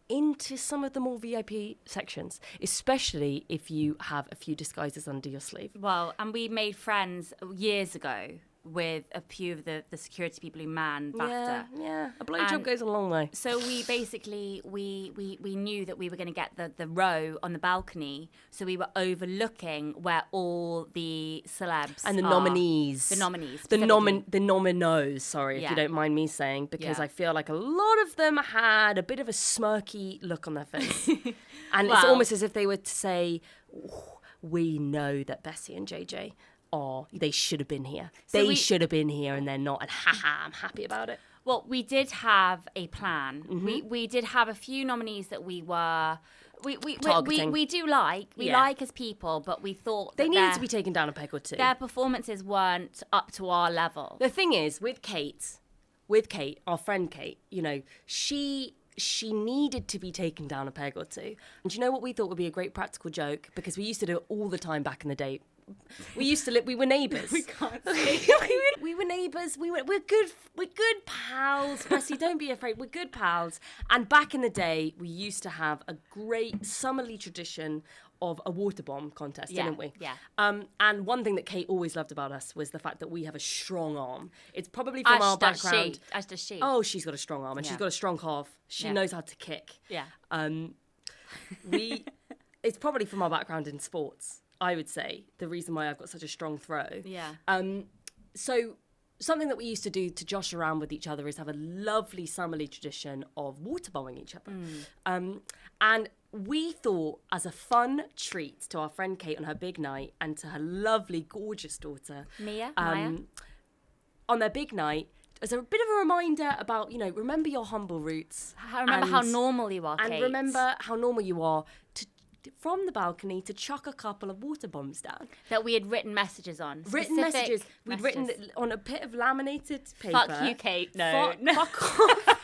into some of the more VIP sections, especially if you have a few disguises under your sleeve. Well, and we made friends years ago with a few of the security people who man Bafta. Yeah. A blowjob goes a long way. So we basically, we knew that we were going to get the row on the balcony, so we were overlooking where all the celebs And the are. nominees. The nominees. The specifically. nominos, sorry, if Yeah. you don't mind me saying, because Yeah. I feel like a lot of them had a bit of a smirky look on their face. And it's Well- almost as if they were to say, we know that Bessie and JJ they should have been here. So They should have been here and they're not. And I'm happy about it. Well, we did have a plan. Mm-hmm. We did have a few nominees that we were... We Targeting. do like. We Yeah. like as people, but we thought They that needed to be taken down a peg or two. their performances weren't up to our level. The thing is, with Kate, our friend Kate, she needed to be taken down a peg or two. And do you know what we thought would be a great practical joke? Because we used to do it all the time back in the day. We were neighbours. We can't say. We were neighbours. We're good pals. Bessie, don't be afraid. We're good pals. And back in the day, we used to have a great summerly tradition of a water bomb contest, didn't we? Yeah. And one thing that Kate always loved about us was the fact that we have a strong arm. It's probably from our background. As does she. Oh, she's got a strong arm and she's Yeah. got a strong calf. She Yeah. knows how to kick. Yeah. It's probably from our background in sports, I would say, the reason why I've got such a strong throw. Yeah. So something that we used to do to josh around with each other is have a lovely summerly tradition of waterbombing each other. And we thought, as a fun treat to our friend Kate on her big night and to her lovely, gorgeous daughter, Maya. on their big night, as a bit of a reminder about, remember your humble roots. Remember how normal you are, And Kate. remember how normal you are from the balcony to chuck a couple of water bombs down. that we had written messages on. Written Specific messages. We'd written messages. it on a bit of laminated paper. Fuck you, Kate. No. Fuck off.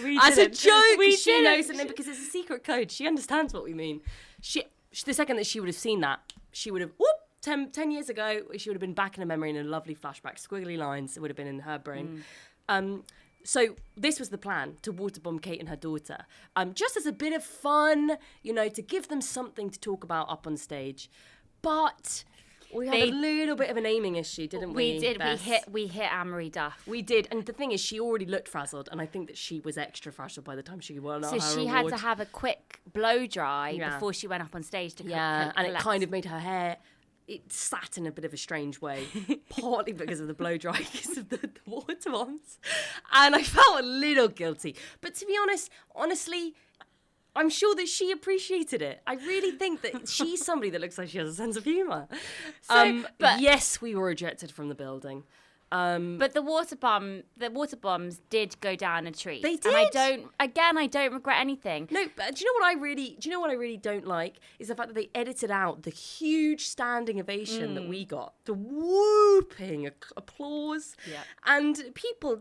We As a didn't. joke, We she didn't. knows, and then because it's a secret code, she understands what we mean. The second that she would have seen that, she would have, 10 years ago, she would have been back in her memory in a lovely flashback. Squiggly lines, it would have been in her brain. So this was the plan, to waterbomb Kate and her daughter. Just as a bit of fun, to give them something to talk about up on stage. But We had a little bit of an aiming issue, didn't we? We did. Bess? We hit Anne-Marie Duff. We did. And the thing is, she already looked frazzled, and I think that she was extra frazzled by the time she won her So she award. had to have a quick blow dry before she went up on stage to and it kind of made her hair, it sat in a bit of a strange way, partly because of the blow dry, because of the water bombs. And I felt a little guilty. But to be honestly, I'm sure that she appreciated it. I really think that she's somebody that looks like she has a sense of humour. But yes, we were ejected from the building. But the water bombs did go down a treat. They did. And I don't regret anything. No, but do you know what I really don't like is the fact that they edited out the huge standing ovation that we got, the whooping applause, and people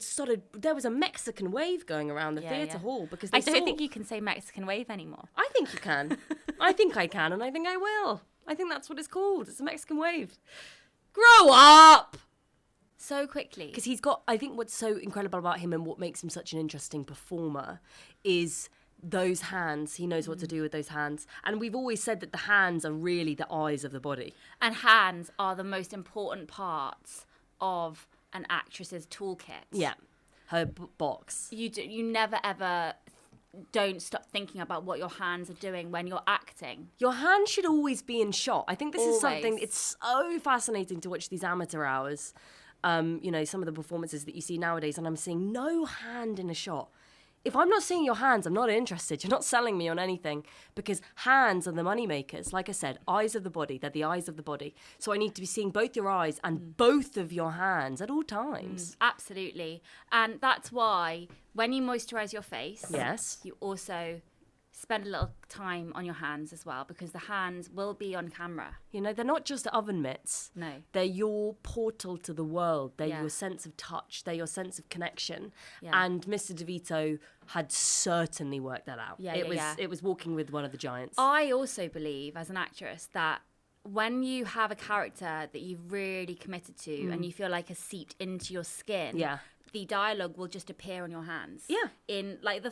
there was a Mexican wave going around the theatre hall because I don't think you can say Mexican wave anymore. I think you can. I think I can, and I think I will. I think that's what it's called. It's a Mexican wave. Grow up! So quickly. Because I think what's so incredible about him and what makes him such an interesting performer is those hands. He knows what to do with those hands. And we've always said that the hands are really the eyes of the body. And hands are the most important parts of an actress's toolkit. Yeah. Her box. You never ever don't stop thinking about what your hands are doing when you're acting. Your hand should always be in shot. I think this Always. is something, it's so fascinating to watch these amateur hours. Some of the performances that you see nowadays, and I'm seeing no hand in a shot. If I'm not seeing your hands, I'm not interested. You're not selling me on anything, because hands are the money makers. Like I said, eyes of the body, they're the eyes of the body. So I need to be seeing both your eyes and both of your hands at all times. Absolutely. And that's why when you moisturize your face, Yes. you also spend a little time on your hands as well, because the hands will be on camera. You know, they're not just oven mitts. No. They're your portal to the world. They're Yeah. your sense of touch. They're your sense of connection. Yeah. And Mr. DeVito had certainly worked that out. It was walking with one of the giants. I also believe, as an actress, that when you have a character that you've really committed to and you feel like has seeped into your skin, the dialogue will just appear on your hands. Yeah. In like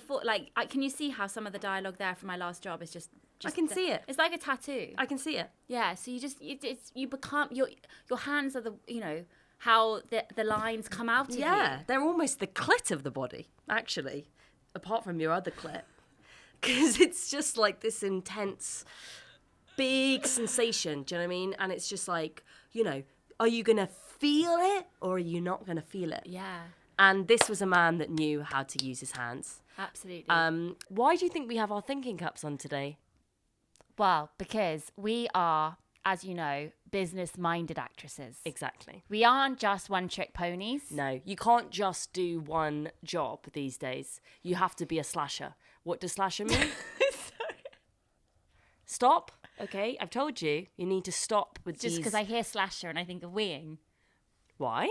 can you see how some of the dialogue there from my last job is just I can see it. It's like a tattoo. I can see it. Yeah. So you become your hands are the how the lines come out of you. Yeah, they're almost the clit of the body, actually, apart from your other clit. Because it's just like this intense, big sensation, do you know what I mean? And it's just like, are you going to feel it or are you not going to feel it? Yeah. And this was a man that knew how to use his hands. Absolutely. Why do you think we have our thinking caps on today? Well, because we are, as you know, business-minded actresses. Exactly. We aren't just one-trick ponies. No, you can't just do one job these days. You have to be a slasher. What does slasher mean? Stop. Okay, I've told you. You need to stop with Just these. because I hear slasher and I think of weeing. Why?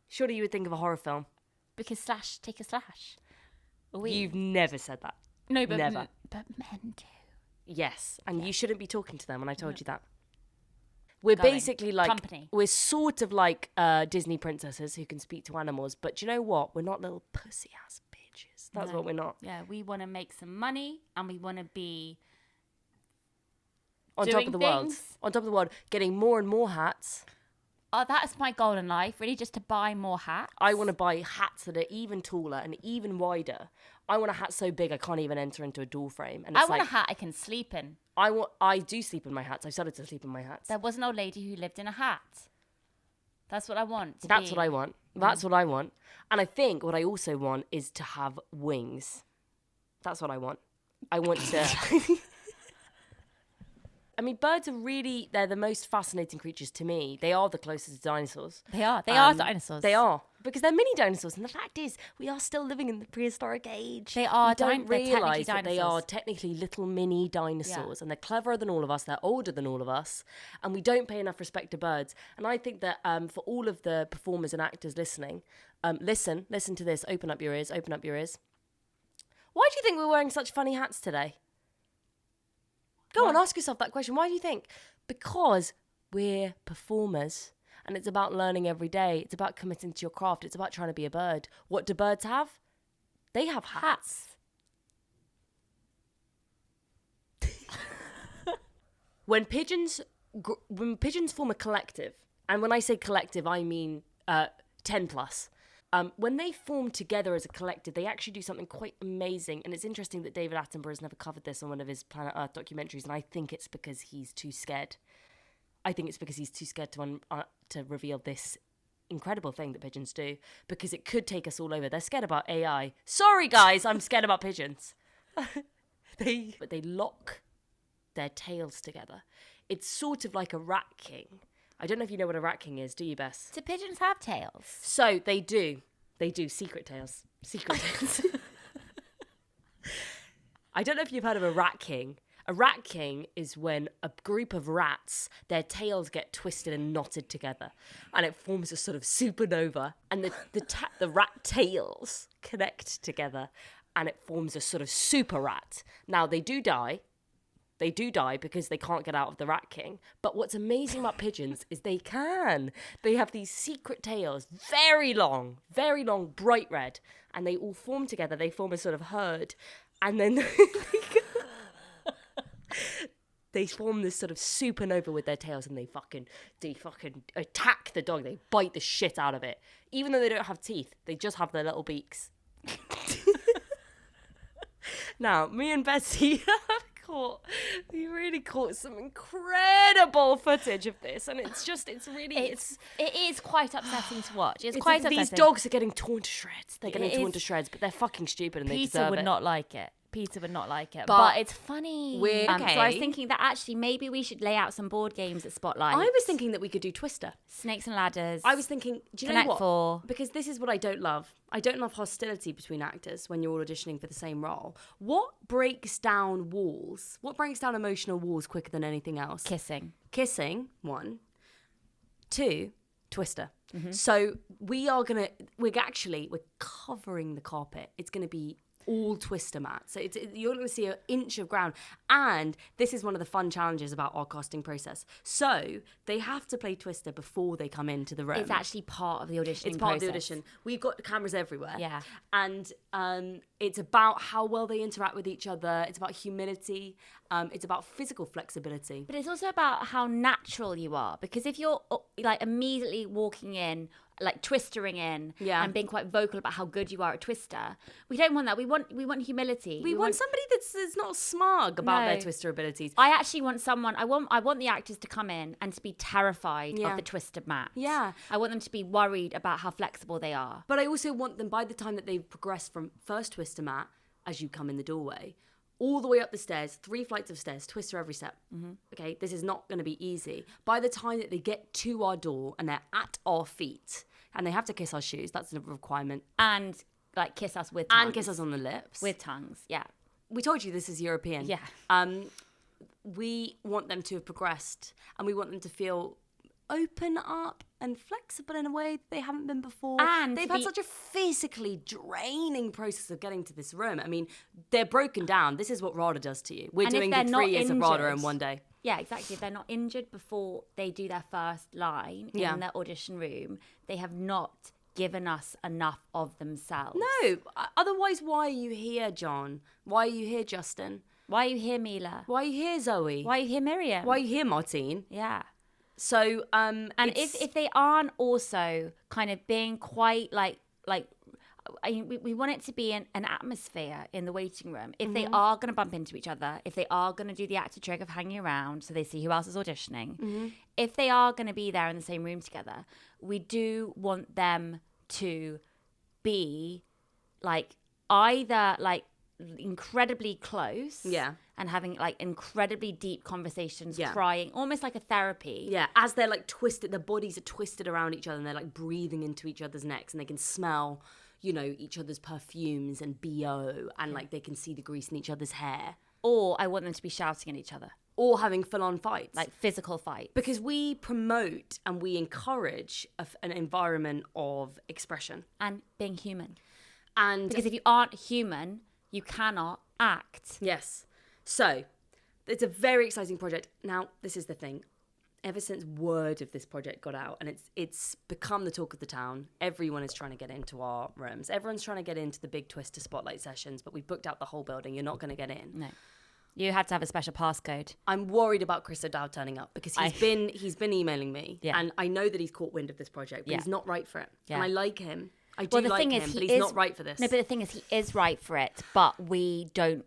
Surely you would think of a horror film. Because take a slash. Or wee. You've never said that. No, but never. But men do. Yes, and you shouldn't be talking to them, and I told you that. We're Going. basically like, Company. we're sort of like Disney princesses who can speak to animals, but do you know what? We're not little pussy-ass bitches. That's what we're not. Yeah, we want to make some money and we want to be On top of the world. On top of the world, getting more and more hats. Oh, that's my goal in life, really, just to buy more hats. I want to buy hats that are even taller and even wider. I want a hat so big I can't even enter into a door frame. And I it's want like, a hat I can sleep in. I do sleep in my hats. I've started to sleep in my hats. There was an old lady who lived in a hat. That's what I want. That's what I want. That's what I want. And I think what I also want is to have wings. That's what I want. I want to... I mean, birds are really, they're the most fascinating creatures to me. They are the closest to dinosaurs. They are. They are dinosaurs. They are. Because they're mini dinosaurs. And the fact is, we are still living in the prehistoric age. They are. We don't they're realise technically that they dinosaurs. are technically little mini dinosaurs. And they're cleverer than all of us. They're older than all of us. And we don't pay enough respect to birds. And I think that for all of the performers and actors listening, listen to this. Open up your ears. Open up your ears. Why do you think we're wearing such funny hats today? Go on, ask yourself that question. Why do you think? Because we're performers and it's about learning every day. It's about committing to your craft. It's about trying to be a bird. What do birds have? They have hats. When pigeons when pigeons form a collective, and when I say collective, I mean 10 plus. When they form together as a collective, they actually do something quite amazing. And it's interesting that David Attenborough has never covered this on one of his Planet Earth documentaries, and I think it's because he's too scared. I think it's because he's too scared to reveal this incredible thing that pigeons do, because it could take us all over. They're scared about AI. Sorry, guys, I'm scared about pigeons. But they lock their tails together. It's sort of like a rat king. I don't know if you know what a rat king is, do you, Bess? Do pigeons have tails? So they do. They do. Secret tails. Secret tails. I don't know if you've heard of a rat king. A rat king is when a group of rats, their tails get twisted and knotted together, and it forms a sort of supernova, and the rat tails connect together, and it forms a sort of super rat. Now, they do die. They do die because they can't get out of the rat king. But what's amazing about pigeons is they can. They have these secret tails, very long, bright red, and they all form together. They form a sort of herd, and then they form this sort of supernova with their tails, and they fucking attack the dog. They bite the shit out of it. Even though they don't have teeth, they just have their little beaks. Now, me and Bessie we really caught some incredible footage of this, and it is quite upsetting to watch. It's quite upsetting. These dogs are getting torn to shreds. They're getting torn to shreds, but they're fucking stupid, and they deserve it. Peter would not like it. But it's funny. Okay. So I was thinking that actually maybe we should lay out some board games at Spotlight. I was thinking that we could do Twister. Snakes and Ladders. I was thinking, do you Connect know what? Four. Because this is what I don't love. I don't love hostility between actors when you're all auditioning for the same role. What breaks down walls? What breaks down emotional walls quicker than anything else? Kissing, 1. 2, Twister. Mm-hmm. So we're covering the carpet. It's going to be all Twister mats. So you're going to see an inch of ground. And this is one of the fun challenges about our casting process. So they have to play Twister before they come into the room. It's actually part of the auditioning process. It's part of the audition. We've got cameras everywhere. Yeah. And it's about how well they interact with each other. It's about humility. It's about physical flexibility. But it's also about how natural you are. Because if you're like immediately walking in, like twistering in, and being quite vocal about how good you are at Twister, we don't want that. We want humility. We want somebody that's not smug about their Twister abilities. I actually want someone. I want the actors to come in and to be terrified of the Twister mat. Yeah, I want them to be worried about how flexible they are. But I also want them, by the time that they've progressed from first Twister mat, as you come in the doorway, all the way up the stairs, 3 flights of stairs, Twister every step. Mm-hmm. Okay, this is not going to be easy. By the time that they get to our door and they're at our feet, and they have to kiss our shoes, that's a requirement. And like kiss us with tongues. And kiss us on the lips. With tongues, yeah. We told you this is European. Yeah. We want them to have progressed, and we want them to feel open up and flexible in a way they haven't been before. And they've had such a physically draining process of getting to this room. I mean, they're broken down. This is what RADA does to you. We're doing the 3 years of RADA in one day. Yeah, exactly. If they're not injured before they do their first line in their audition room, they have not given us enough of themselves. No. Otherwise, why are you here, John? Why are you here, Justin? Why are you here, Mila? Why are you here, Zoe? Why are you here, Miriam? Why are you here, Martine? Yeah. So, and if they aren't also kind of being quite we want it to be an atmosphere in the waiting room. If they are going to bump into each other, if they are going to do the actor trick of hanging around so they see who else is auditioning, if they are going to be there in the same room together, we do want them to be like either like incredibly close, and having like incredibly deep conversations, crying, almost like a therapy. Yeah, as they're like twisted, their bodies are twisted around each other, and they're like breathing into each other's necks, and they can smell, you know, each other's perfumes and BO, and like they can see the grease in each other's hair. Or I want them to be shouting at each other. Or having full-on fights. Like physical fights. Because we promote and we encourage an environment of expression. And being human. And because if you aren't human, you cannot act. Yes. So, it's a very exciting project. Now, this is the thing. Ever since word of this project got out, and it's become the talk of the town, everyone is trying to get into our rooms. Everyone's trying to get into the big Twister Spotlight sessions, but we've booked out the whole building. You're not going to get in. No. You had to have a special passcode. I'm worried about Chris O'Dowd turning up because he's been emailing me, and I know that he's caught wind of this project, but he's not right for it. And I like him. I do like him, but he's not right for this. No, but the thing is, he is right for it, but we don't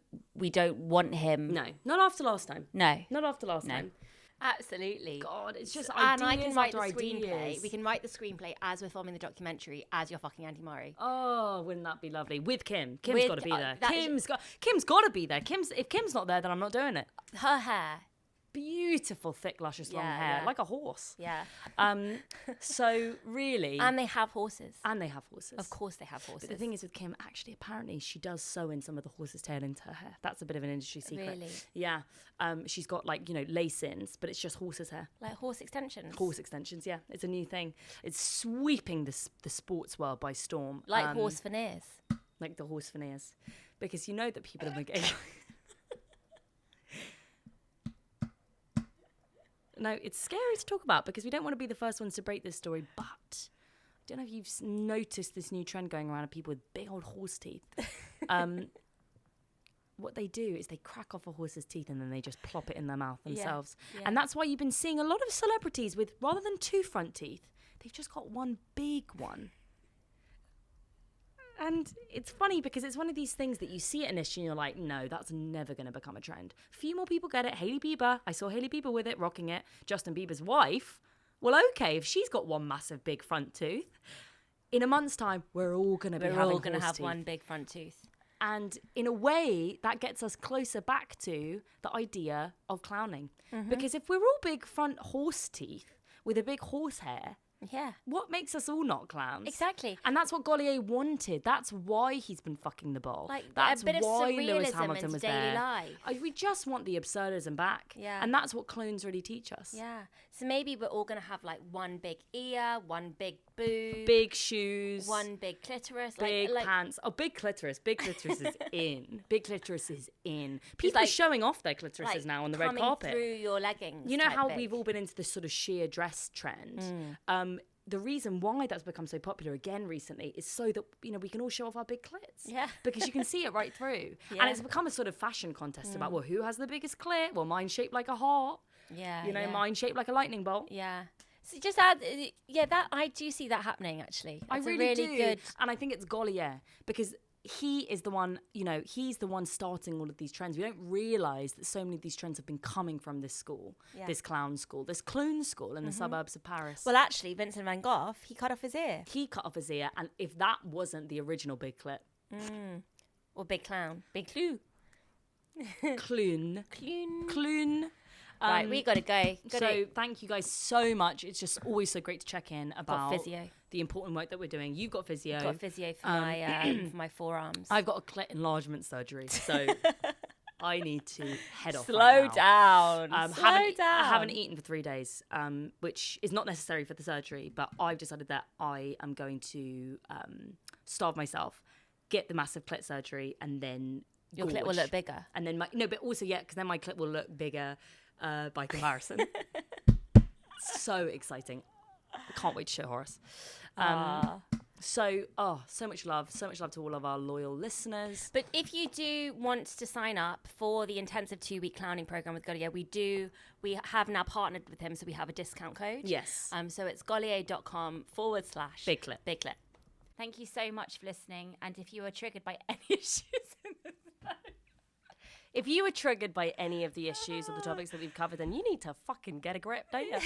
want him. No, not after last time. No, not after last time. Absolutely. God, it's just and ideas I can write the after screenplay. ideas. We can write the screenplay as we're filming the documentary as you're fucking Auntie Mari. Oh, wouldn't that be lovely? With Kim. Kim's got to be there. Kim's is... got to be there. If Kim's not there, then I'm not doing it. Her hair. Beautiful, thick, luscious long hair, like a horse. Yeah. So really, and they have horses. Of course, they have horses. But the thing is with Kim, actually, apparently, she does sew in some of the horse's tail into her hair. That's a bit of an industry secret. Really? Yeah. She's got lace-ins, but it's just horse's hair. Like horse extensions. Horse extensions, yeah. It's a new thing. It's sweeping the sports world by storm. Like horse veneers. Like the horse veneers, because you know that people are making. No, it's scary to talk about because we don't want to be the first ones to break this story, but I don't know if you've noticed this new trend going around of people with big old horse teeth. What they do is they crack off a horse's teeth and then they just plop it in their mouth themselves. Yeah. And that's why you've been seeing a lot of celebrities with, rather than 2 front teeth, they've just got one big one. And it's funny because it's one of these things that you see it initially and you're like, no, that's never going to become a trend. A few more people get it. Hailey Bieber. I saw Hailey Bieber with it, rocking it. Justin Bieber's wife. Well, okay, if she's got one massive big front tooth, in a month's time, we're all going to be having horse teeth. Have one big front tooth. And in a way, that gets us closer back to the idea of clowning. Mm-hmm. Because if we're all big front horse teeth with a big horse hair, yeah, what makes us all not clowns? Exactly. And that's what Gollier wanted. That's why he's been fucking the ball. Like that's a bit why of surrealism Lewis Hamilton into was daily there. life. We just want the absurdism back. Yeah. And that's what clones really teach us. Yeah. So maybe we're all going to have like one big ear, one big boob, big shoes, one big clitoris, big pants. Oh, big clitoris. Big clitoris is in. Big clitoris is in. People are showing off their clitorises now on the red carpet. Through your leggings. You know how we've all been into this sort of sheer dress trend? The reason why that's become so popular again recently is so that, we can all show off our big clits. Yeah. Because you can see it right through. Yeah. And it's become a sort of fashion contest about, well, who has the biggest clit? Well, mine's shaped like a heart. Yeah. Mine's shaped like a lightning bolt. Yeah. So just add, that I do see that happening, actually. That's I really do. Good. And I think it's Gollier because he is the one, he's the one starting all of these trends. We don't realise that so many of these trends have been coming from this school, this clown school, this clown school in the suburbs of Paris. Well, actually, Vincent van Gogh, he cut off his ear. And if that wasn't the original big clip. Or big clown. Big clou. Clun. Right, we got to go. Thank you guys so much. It's just always so great to check in about physio. The important work that we're doing. You've got physio. I've got physio for my forearms. I've got a clit enlargement surgery, so I need to head off. Slow down. I haven't eaten for 3 days, which is not necessary for the surgery, but I've decided that I am going to starve myself, get the massive clit surgery, and then your clit will look bigger. And then because then my clit will look bigger. By comparison. So exciting. I can't wait to show Horace. So much love to all of our loyal listeners. But if you do want to sign up for the intensive 2-week clowning program with Gollier, we have now partnered with him, so we have a discount code. Yes. So it's gollier.com/big clip. Big clip. Thank you so much for listening. And if you are triggered by any issues in this if you were triggered by any of the issues or the topics that we've covered, then you need to fucking get a grip, don't you?